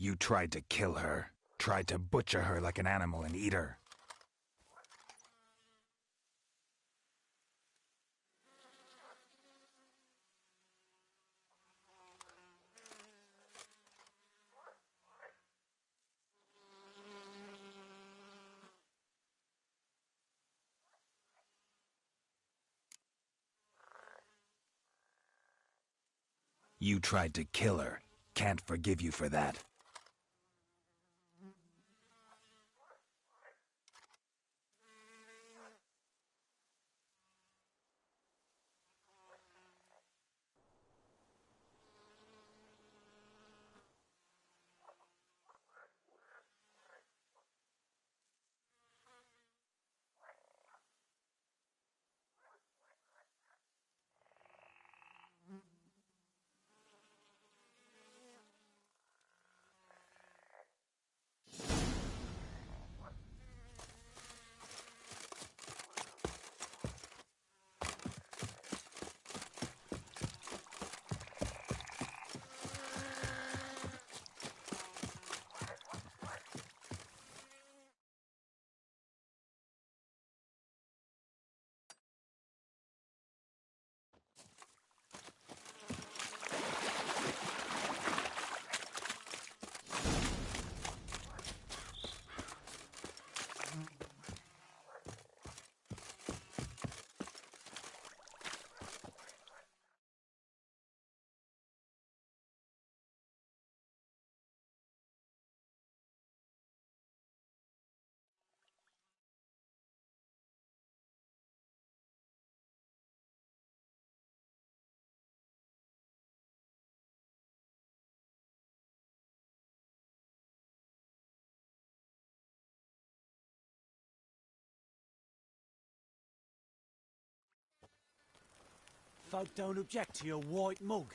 You tried to kill her. Tried to butcher her like an animal and eat her. You tried to kill her. Can't forgive you for that. Folk don't object to your white mug.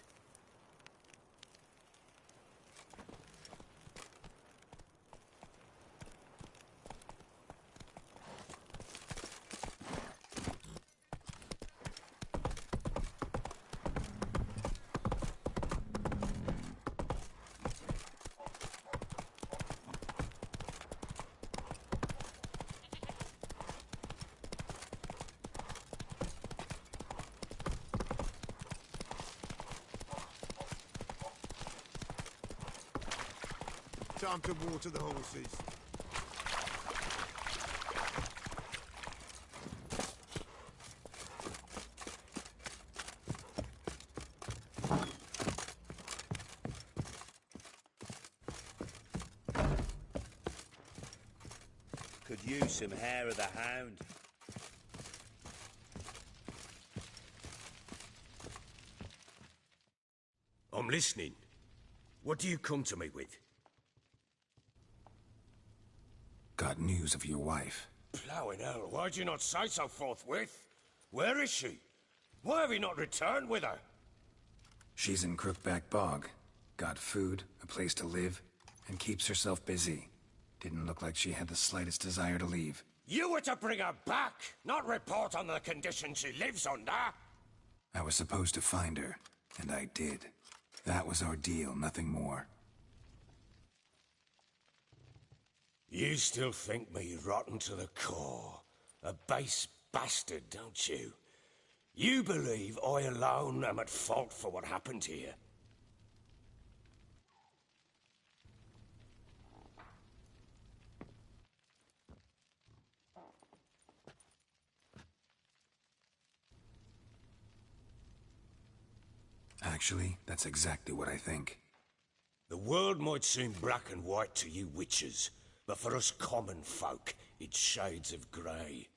Time to water the horses. Could use some hair of the hound. I'm listening. What do you come to me with? Got news of your wife. Plowing hell, why'd you not say so forthwith? Where is she? Why have you not returned with her? She's in Crookback Bog. Got food, a place to live, and keeps herself busy. Didn't look like she had the slightest desire to leave. You were to bring her back, not report on the conditions she lives under. I was supposed to find her, and I did. That was our deal, nothing more. You still think me rotten to the core. A base bastard, don't you? You believe I alone am at fault for what happened here. Actually, that's exactly what I think. The world might seem black and white to you witches, but for us common folk, it's shades of grey.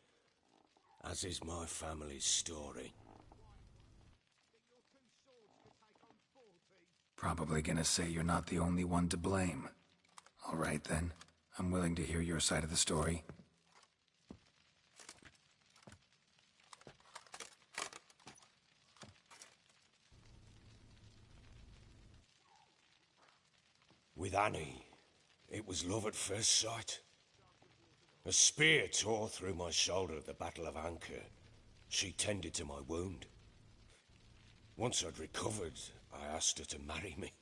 As is my family's story. Probably gonna say you're not the only one to blame. All right then, I'm willing to hear your side of the story. With Annie, it was love at first sight. A spear tore through my shoulder at the Battle of Anchor. She tended to my wound. Once I'd recovered, I asked her to marry me.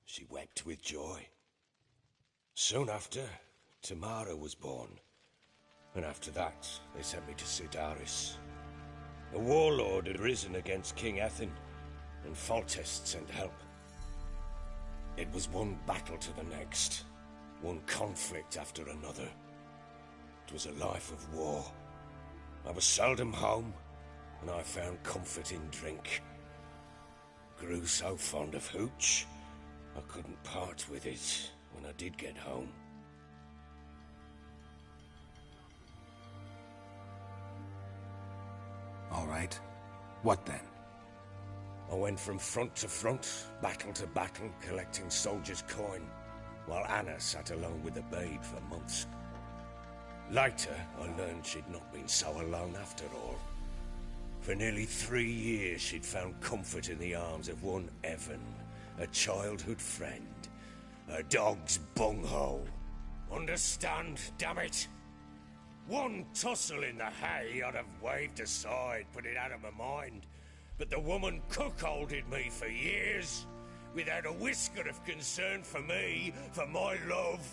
She wept with joy. Soon after, Tamara was born. And after that, they sent me to Sidaris. A warlord had risen against King Ethin, and Foltest sent help. It was one battle to the next, one conflict after another. It was a life of war. I was seldom home, and I found comfort in drink. Grew so fond of hooch, I couldn't part with it when I did get home. All right. What then? I went from front to front, battle to battle, collecting soldiers' coin, while Anna sat alone with the babe for months. Later, I learned she'd not been so alone after all. For nearly 3 years, she'd found comfort in the arms of one Evan, a childhood friend. A dog's bunghole. Understand, damn it? One tussle in the hay I'd have waved aside, put it out of my mind. But the woman cuckolded me for years, without a whisker of concern for me, for my love.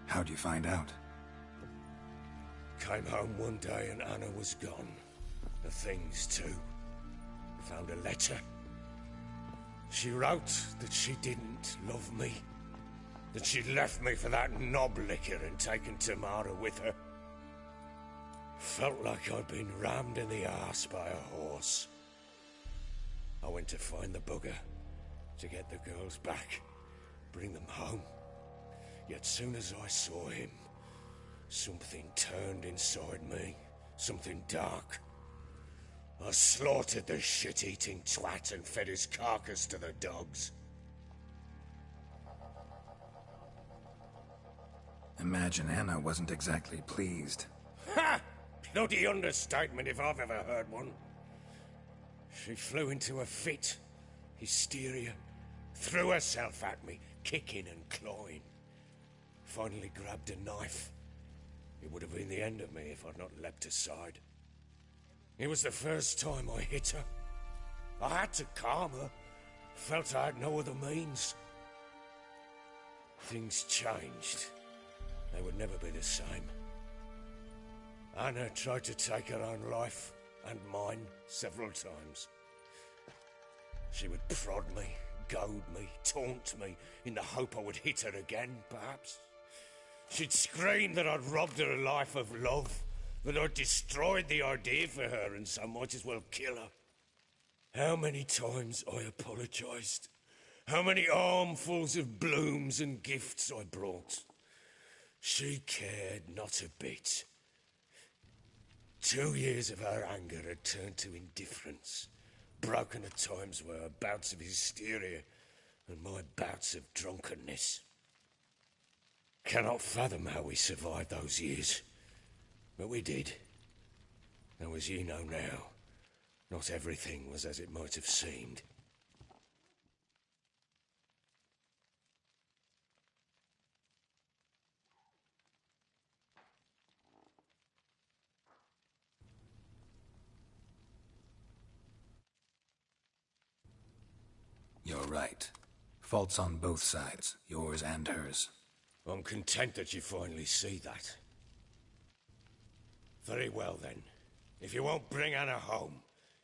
How'd you find out? Came home one day and Anna was gone. The things too. Found a letter. She wrote that she didn't love me. That she'd left me for that knob licker and taken Tamara with her. Felt like I'd been rammed in the arse by a horse. I went to find the bugger, to get the girls back, bring them home. Yet soon as I saw him, something turned inside me, something dark. I slaughtered the shit-eating twat and fed his carcass to the dogs. Imagine Anna wasn't exactly pleased. Ha! Bloody understatement if I've ever heard one. She flew into a fit, hysteria, threw herself at me, kicking and clawing. Finally grabbed a knife. It would have been the end of me if I'd not leapt aside. It was the first time I hit her. I had to calm her. Felt I had no other means. Things changed. They would never be the same. Anna tried to take her own life, and mine, several times. She would prod me, goad me, taunt me, in the hope I would hit her again, perhaps. She'd scream that I'd robbed her life of love, that I'd destroyed the idea for her, and so might as well kill her. How many times I apologized. How many armfuls of blooms and gifts I brought. She cared not a bit. 2 years of her anger had turned to indifference, broken at times were her bouts of hysteria and my bouts of drunkenness. Cannot fathom how we survived those years, but we did. Though as you know now, not everything was as it might have seemed. You're right. Faults on both sides, yours and hers. I'm content that you finally see that. Very well then. If you won't bring Anna home,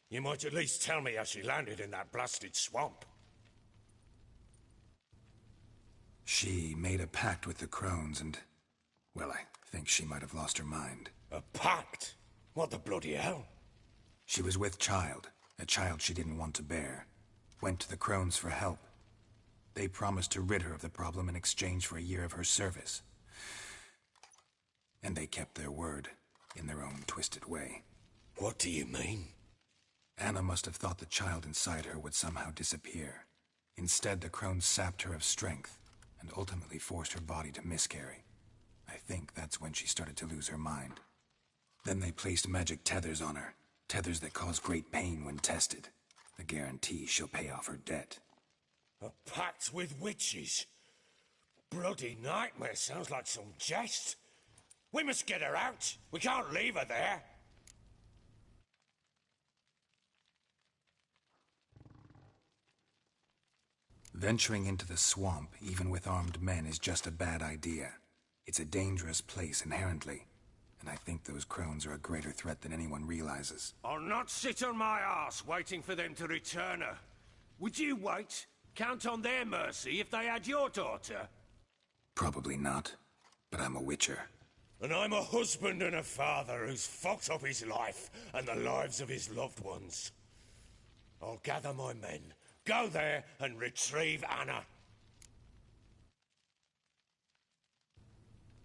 you might at least tell me how she landed in that blasted swamp. She made a pact with the crones and... well, I think she might have lost her mind. A pact? What the bloody hell? She was with child, a child she didn't want to bear. Went to the crones for help. They promised to rid her of the problem in exchange for a year of her service. And they kept their word, in their own twisted way. What do you mean? Anna must have thought the child inside her would somehow disappear. Instead, the crones sapped her of strength, and ultimately forced her body to miscarry. I think that's when she started to lose her mind. Then they placed magic tethers on her, tethers that cause great pain when tested. A guarantee she'll pay off her debt. A pact with witches? Bloody nightmare, sounds like some jest. We must get her out. We can't leave her there. Venturing into the swamp, even with armed men, is just a bad idea. It's a dangerous place inherently, and I think those crones are a greater threat than anyone realizes. I'll not sit on my arse waiting for them to return her. Would you wait? Count on their mercy if they had your daughter? Probably not, but I'm a witcher. And I'm a husband and a father who's fucked up his life and the lives of his loved ones. I'll gather my men, go there and retrieve Anna.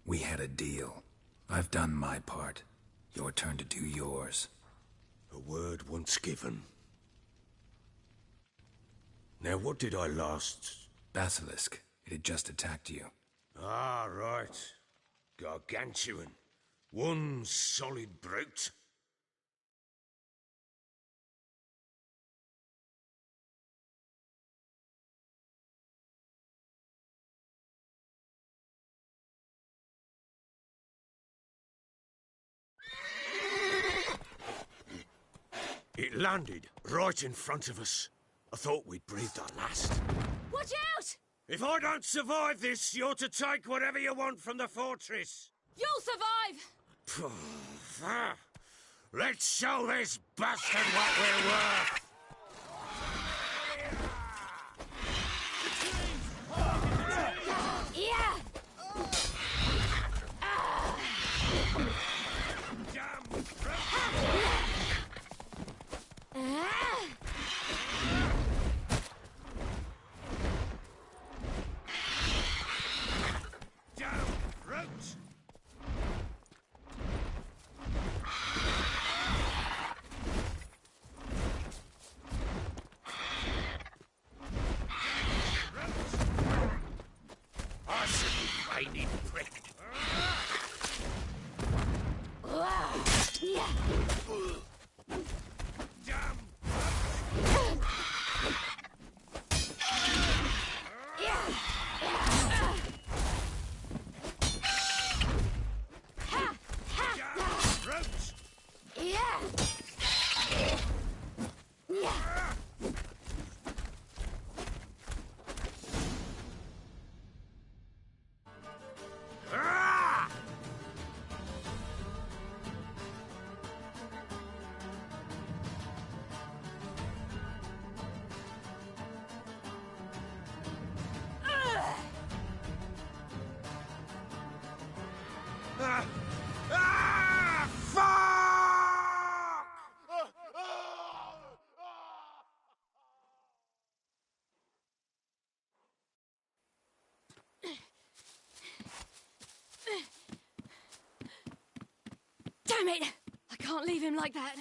We had a deal. I've done my part. Your turn to do yours. A word once given. Now what did I last... Basilisk. It had just attacked you. Ah, right. Gargantuan. One solid brute. It landed right in front of us. I thought we'd breathed our last. Watch out! If I don't survive this, you're to take whatever you want from the fortress. You'll survive! Let's show this bastard what we're worth! Yeah! Damn it! I can't leave him like that.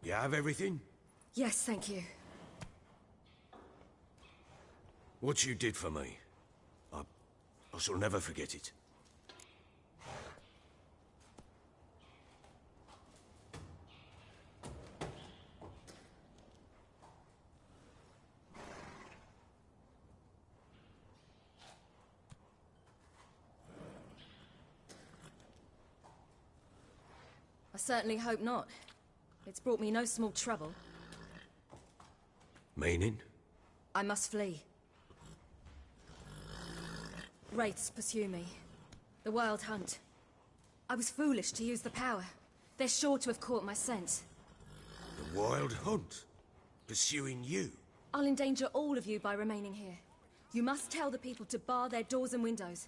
You have everything? Yes, thank you. What you did for me, I shall never forget it. I certainly hope not. It's brought me no small trouble. Meaning? I must flee. Wraiths pursue me. The Wild Hunt. I was foolish to use the power. They're sure to have caught my scent. The Wild Hunt? Pursuing you? I'll endanger all of you by remaining here. You must tell the people to bar their doors and windows.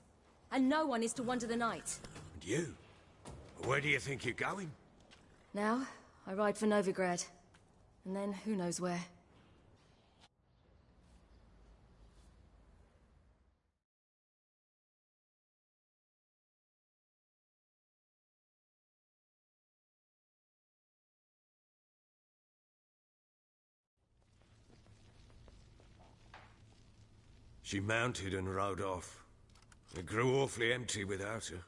And no one is to wander the night. And you? Where do you think you're going? Now, I ride for Novigrad. And then, who knows where. She mounted and rode off. It grew awfully empty without her.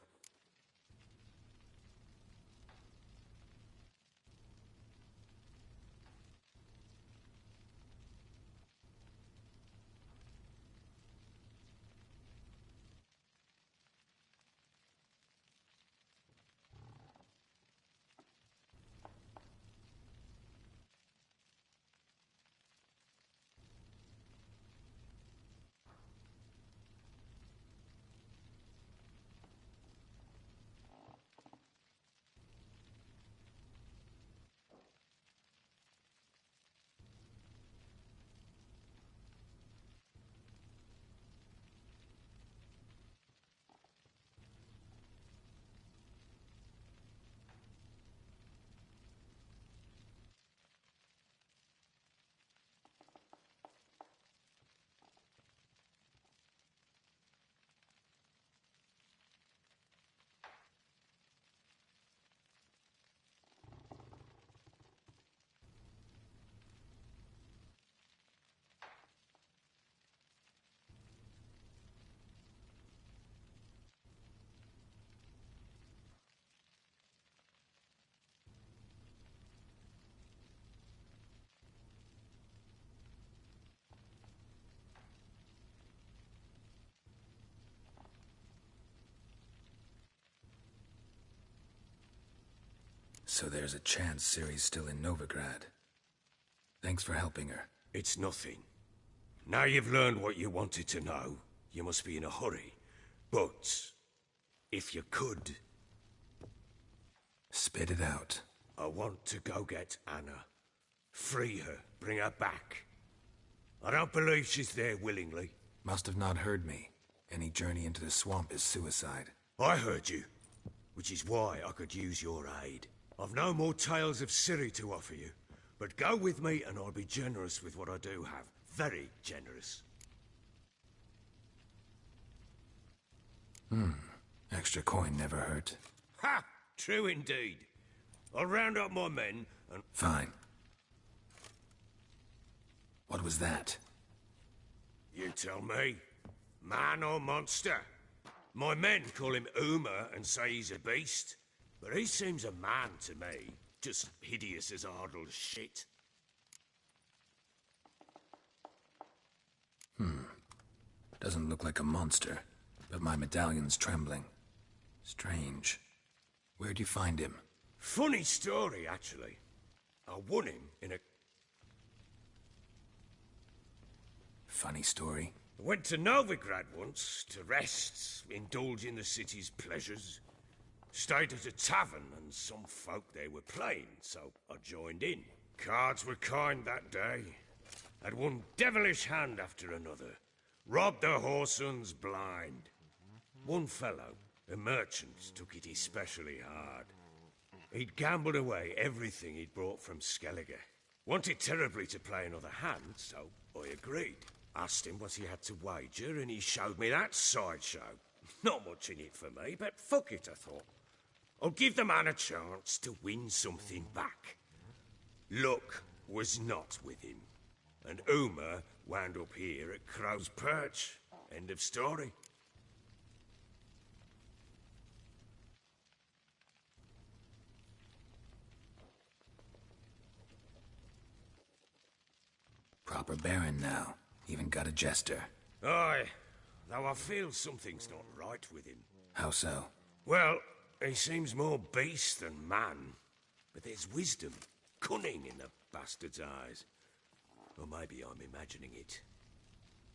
So there's a chance Ciri's still in Novigrad. Thanks for helping her. It's nothing. Now you've learned what you wanted to know, you must be in a hurry. But, if you could... Spit it out. I want to go get Anna. Free her, bring her back. I don't believe she's there willingly. Must have not heard me. Any journey into the swamp is suicide. I heard you, which is why I could use your aid. I've no more tales of Ciri to offer you, but go with me and I'll be generous with what I do have. Very generous. Extra coin never hurt. Ha! True indeed. I'll round up my men and... Fine. What was that? You tell me. Man or monster? My men call him Uma and say he's a beast. But he seems a man to me. Just hideous as Ardle's shit. Doesn't look like a monster, but my medallion's trembling. Strange. Where'd you find him? Funny story, actually. I won him in a... Funny story? I went to Novigrad once, to rest, indulge in the city's pleasures. Stayed at a tavern, and some folk there were playing, so I joined in. Cards were kind that day. Had one devilish hand after another. Robbed the whoresun's blind. One fellow, a merchant, took it especially hard. He'd gambled away everything he'd brought from Skellige. Wanted terribly to play another hand, so I agreed. Asked him what he had to wager, and he showed me that sideshow. Not much in it for me, but fuck it, I thought. I'll give the man a chance to win something back. Luck was not with him. And Uma wound up here at Crow's Perch. End of story. Proper baron now. Even got a jester. Aye, though I feel something's not right with him. How so? Well, he seems more beast than man. But there's wisdom, cunning in the bastard's eyes. Or maybe I'm imagining it.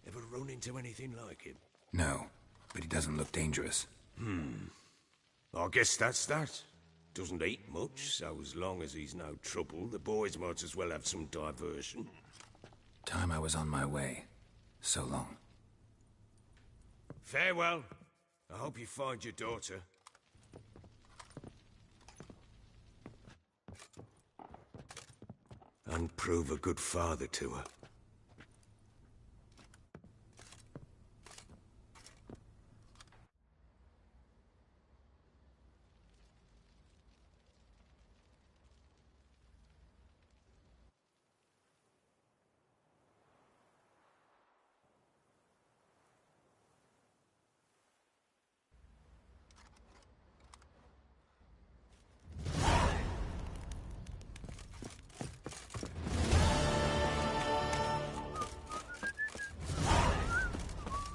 Ever run into anything like him? No, but he doesn't look dangerous. I guess that's that. Doesn't eat much, so as long as he's no trouble, the boys might as well have some diversion. Time I was on my way. So long. Farewell. I hope you find your daughter. And prove a good father to her.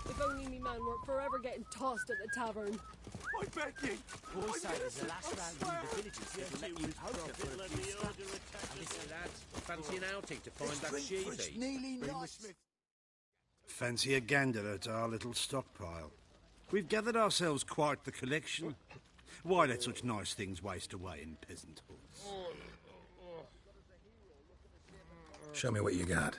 If only me man weren't forever getting tossed at the tavern. I beg you! Boys say there's a last round in the villages that'll let you poker for a few scraps. Listen, lads, fancy an outing to find that sheepy? Nearly nice. Fancy a gander at our little stockpile. We've gathered ourselves quite the collection. Why let such nice things waste away in peasant hoods? Show me what you got.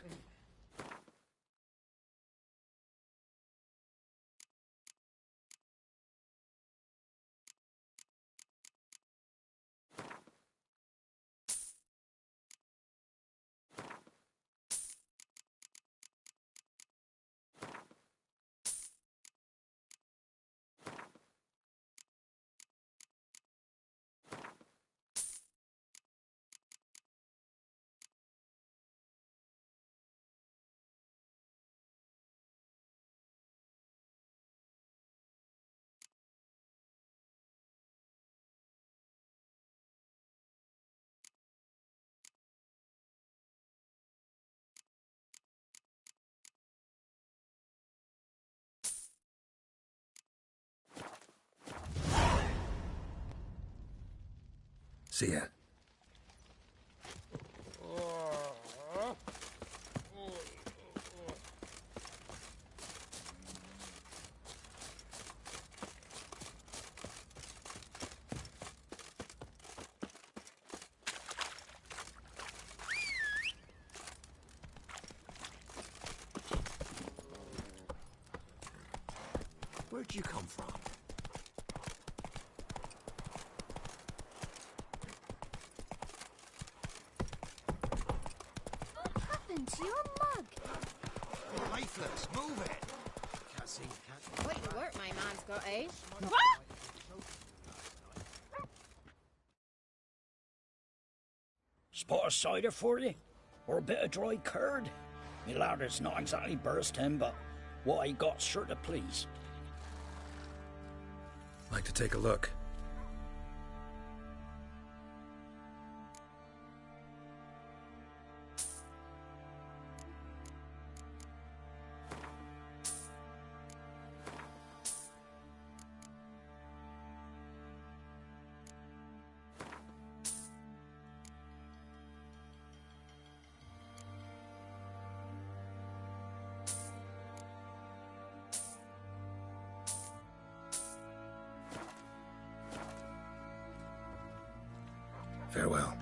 See ya. Where'd you come from? What happened to your mug? Lifeless, move it! Can't see, can't. Quite the work my man's got, eh? Spot of cider for you? Or a bit of dry curd? Me lad, it's not exactly bursting, but what I got's sure to please. Like to take a look. Farewell.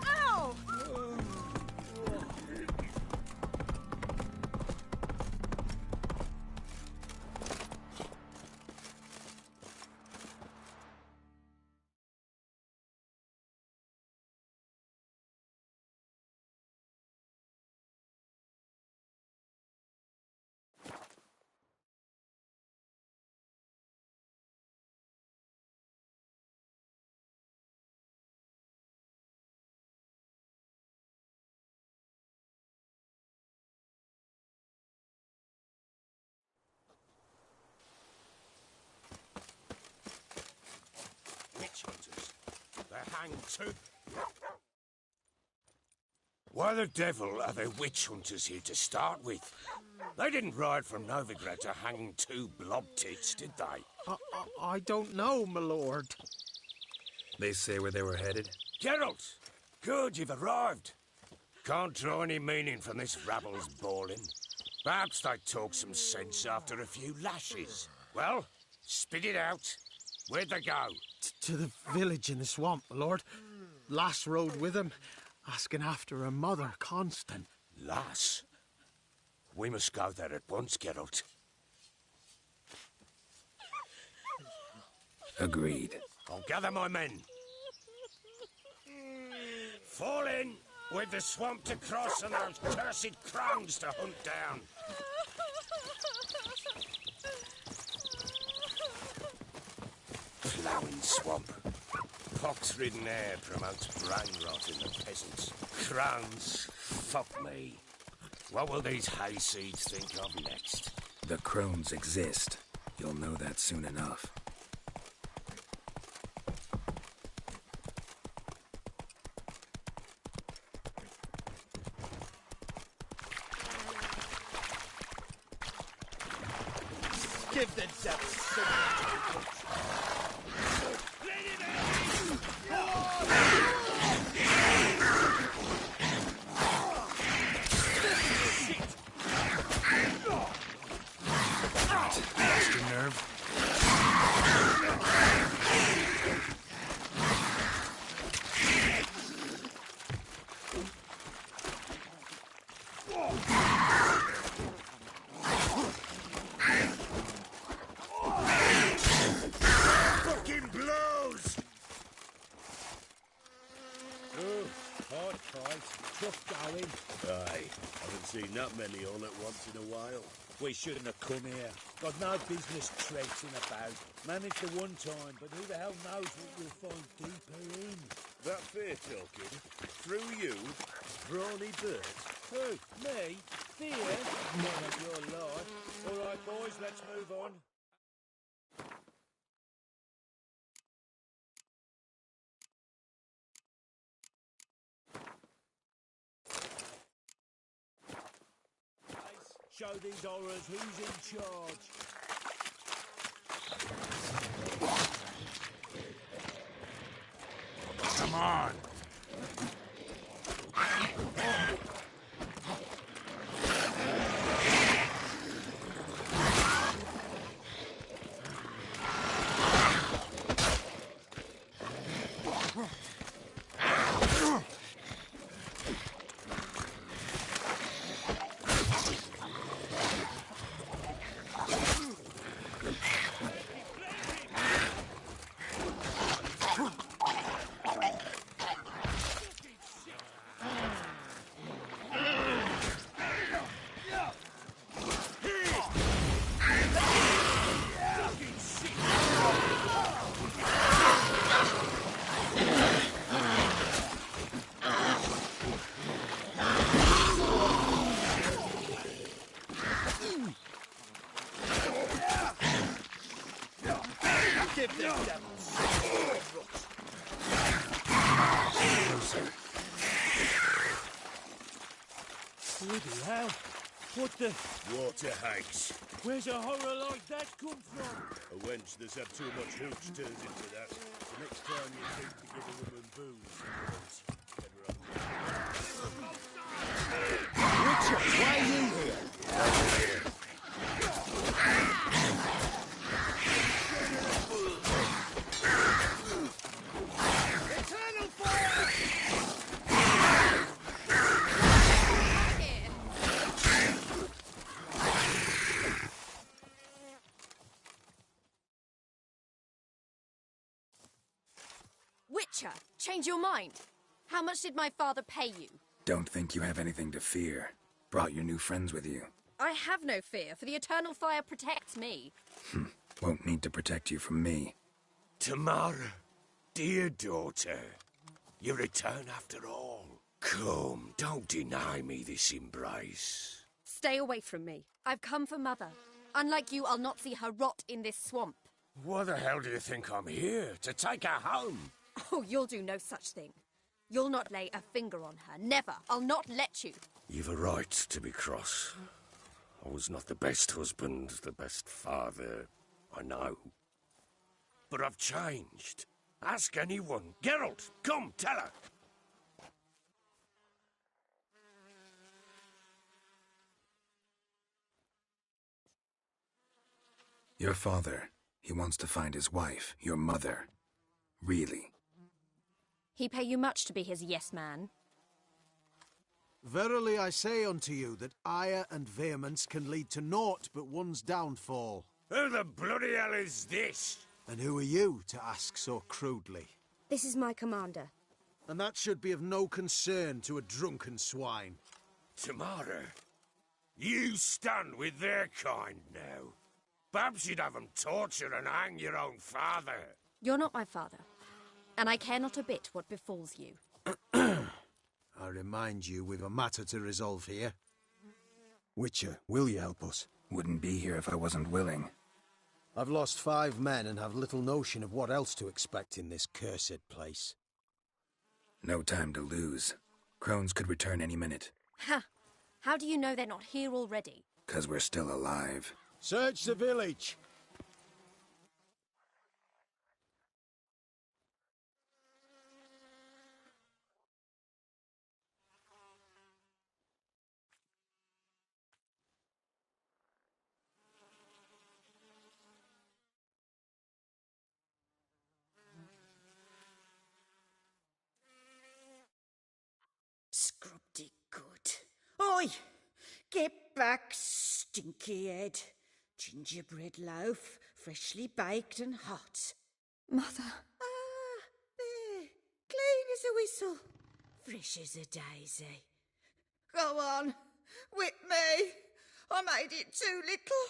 Ow! hanged too. Why the devil are there witch hunters here to start with? They didn't ride from Novigrad to hang two blob tits, did they? I don't know, my lord. They say where they were headed? Geralt! Good, you've arrived. Can't draw any meaning from this rabble's bawling. Perhaps they talk some sense after a few lashes. Well, spit it out. Where'd they go? To the village in the swamp, my lord. Lass rode with him, asking after her mother, Constant. Lass? We must go there at once, Geralt. Agreed. I'll gather my men. Fall in! With the swamp to cross and those cursed crones to hunt down. Ploughing swamp. Pox-ridden air promotes brain rot in the peasants. Crones, fuck me. What will these hayseeds think of next? The crones exist. You'll know that soon enough. Give the devil some. Lost your nerve? Fucking blows! Oh, hard fight. Tough going. Aye, haven't seen that many all at once in a while. We shouldn't have come here. Got no business traipsing about. Managed the one time, but who the hell knows what we'll find deeper in? That fear talking? Through you? Brawny bird? Who? Me? Fear? Not at your life. All right, boys, let's move on. Show these horrors who's in charge. Come on! Give the devil bloody hell. What the... Water hags. Where's a horror like that come from? A wench that's had too much hooch turns into that. The next time you think to give a woman booze, Richard, why are you here? Eternal fire! Witcher, change your mind. How much did my father pay you? Don't think you have anything to fear. Brought your new friends with you. I have no fear, for the eternal fire protects me. Won't need to protect you from me. Tamara, dear daughter, you return after all. Come, don't deny me this embrace. Stay away from me. I've come for Mother. Unlike you, I'll not see her rot in this swamp. Why the hell do you think I'm here? To take her home? Oh, you'll do no such thing. You'll not lay a finger on her. Never. I'll not let you. You've a right to be cross. I was not the best husband, the best father, I know. But I've changed. Ask anyone. Geralt, come, tell her. Your father, he wants to find his wife, your mother. Really? He pay you much to be his yes-man. Verily I say unto you that ire and vehemence can lead to naught but one's downfall. Who the bloody hell is this? And who are you to ask so crudely? This is my commander. And that should be of no concern to a drunken swine. Tamara, you stand with their kind now. Perhaps you'd have them torture and hang your own father. You're not my father, and I care not a bit what befalls you. I remind you we've a matter to resolve here. Witcher, will you help us? Wouldn't be here if I wasn't willing. I've lost 5 men and have little notion of what else to expect in this cursed place. No time to lose. Crones could return any minute. Ha! How do you know they're not here already? 'Cause we're still alive. Search the village! Scrubbed good. Oi! Get back, stinky head. Gingerbread loaf, freshly baked and hot. Mother. Ah, there. Clean as a whistle. Fresh as a daisy. Go on, whip me. I made it too little.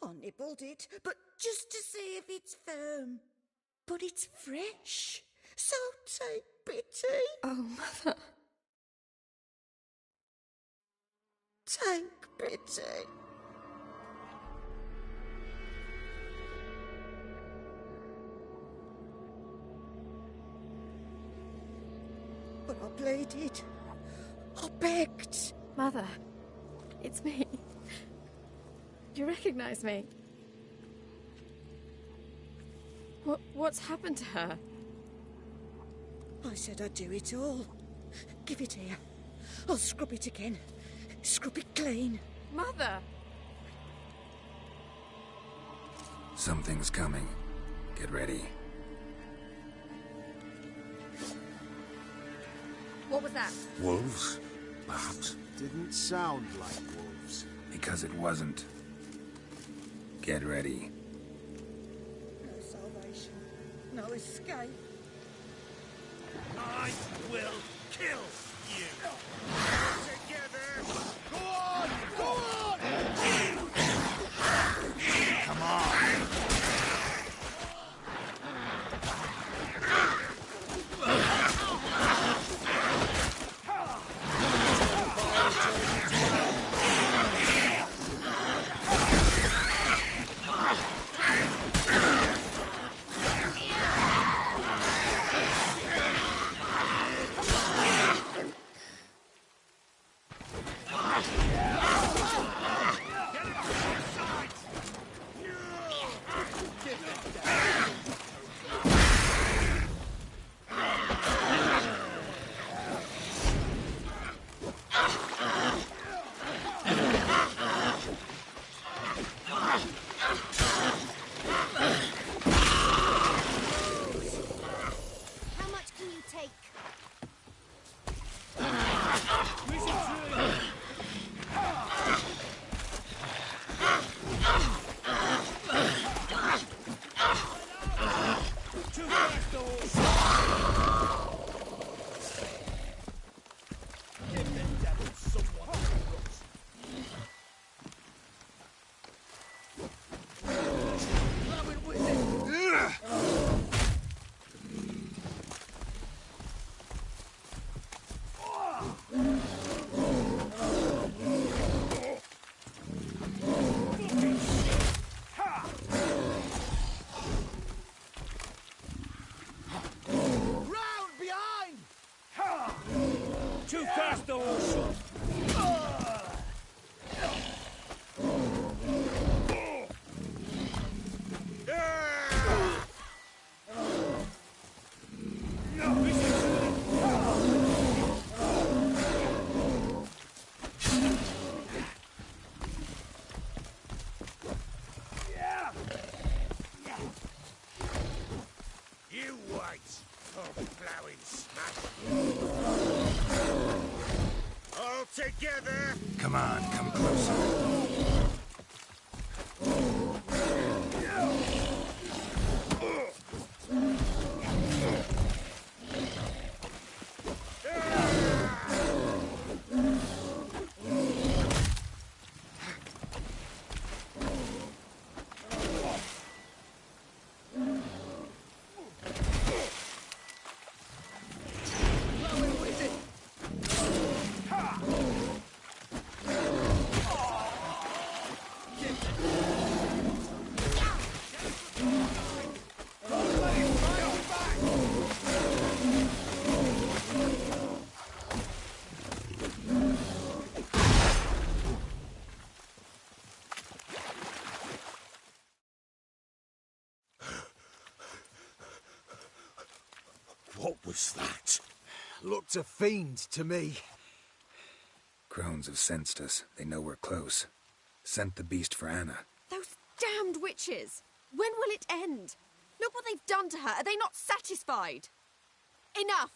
I nibbled it, but just to see if it's firm. But it's fresh, so take pity. Oh, Mother. Take pity. But I pleaded. I begged. Mother, it's me. Do you recognize me? What's happened to her? I said I'd do it all. Give it here. I'll scrub it again. Scrub it clean. Mother! Something's coming. Get ready. What was that? Wolves, perhaps? Didn't sound like wolves. Because it wasn't. Get ready. No salvation. No escape. I will kill you. Together. Go on! Go on! Come on! Come on, come closer. What was that? Looked a fiend to me. Crones have sensed us. They know we're close. Sent the beast for Anna. Those damned witches! When will it end? Look what they've done to her. Are they not satisfied? Enough!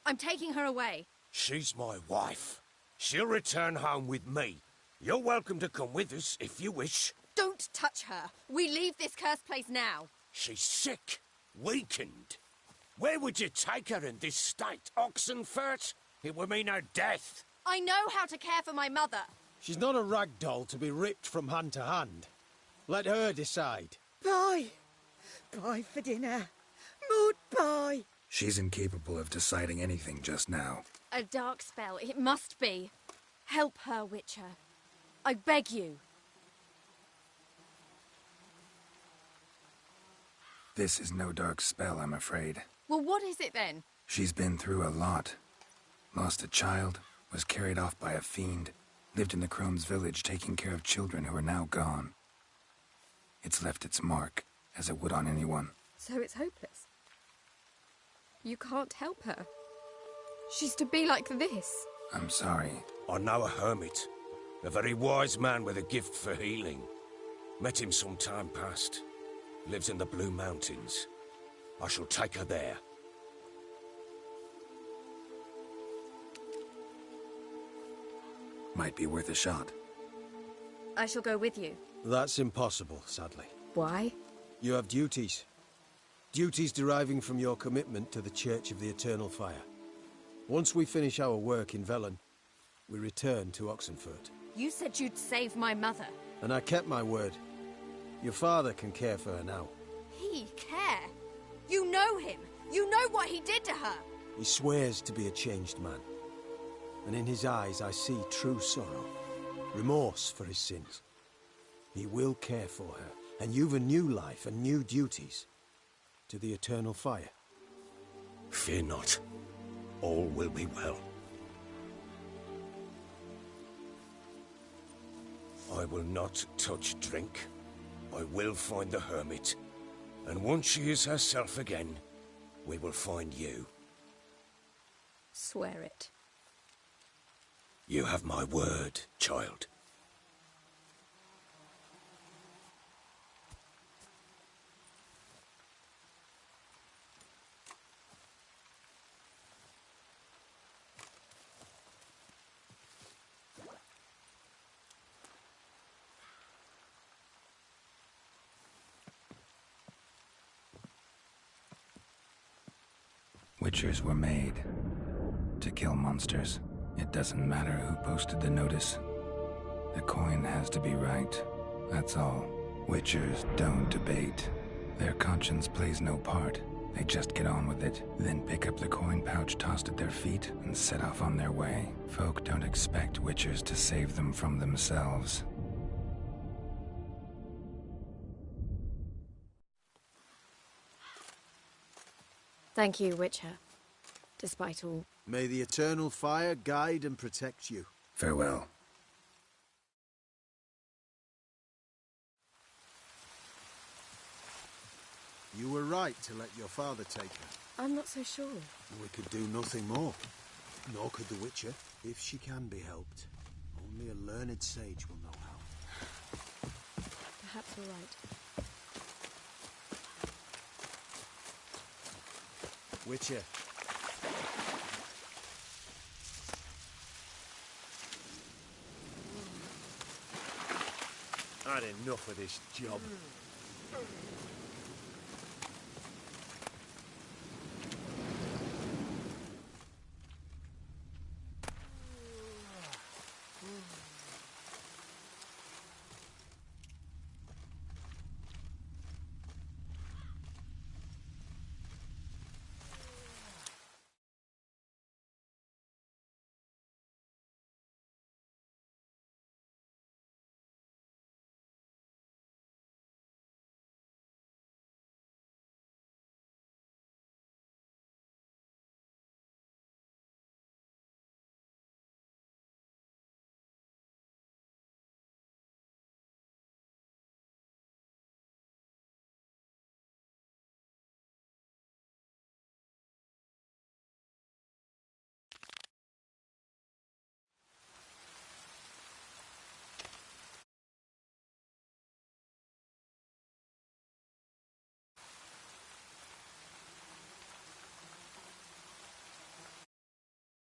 I'm taking her away. She's my wife. She'll return home with me. You're welcome to come with us if you wish. Don't touch her. We leave this cursed place now. She's sick, weakened. Where would you take her in this state? Oxenfurt? It would mean her death. I know how to care for my mother. She's not a rag doll to be ripped from hand to hand. Let her decide. Pie. Pie for dinner. Mood pie. She's incapable of deciding anything just now. A dark spell. It must be. Help her, Witcher. I beg you. This is no dark spell, I'm afraid. Well, what is it then? She's been through a lot. Lost a child, was carried off by a fiend, lived in the Crone's village taking care of children who are now gone. It's left its mark, as it would on anyone. So it's hopeless. You can't help her. She's to be like this. I'm sorry. I know a hermit. A very wise man with a gift for healing. Met him some time past. Lives in the Blue Mountains. I shall take her there. Might be worth a shot. I shall go with you. That's impossible, sadly. Why? You have duties. Duties deriving from your commitment to the Church of the Eternal Fire. Once we finish our work in Velen, we return to Oxenfurt. You said you'd save my mother. And I kept my word. Your father can care for her now. He care? You know him. You know what he did to her. He swears to be a changed man. And in his eyes I see true sorrow. Remorse for his sins. He will care for her. And you've a new life and new duties. To the Eternal Fire. Fear not. All will be well. I will not touch drink. I will find the hermit. And once she is herself again, we will find you. Swear it. You have my word, child. Witchers were made to kill monsters. It doesn't matter who posted the notice. The coin has to be right. That's all. Witchers don't debate. Their conscience plays no part. They just get on with it, then pick up the coin pouch tossed at their feet and set off on their way. Folk don't expect Witchers to save them from themselves. Thank you, Witcher. Despite all. May the Eternal Fire guide and protect you. Farewell. You were right to let your father take her. I'm not so sure. We could do nothing more. Nor could the Witcher, if she can be helped. Only a learned sage will know how. Perhaps you're right. Witcher. Had enough of this job.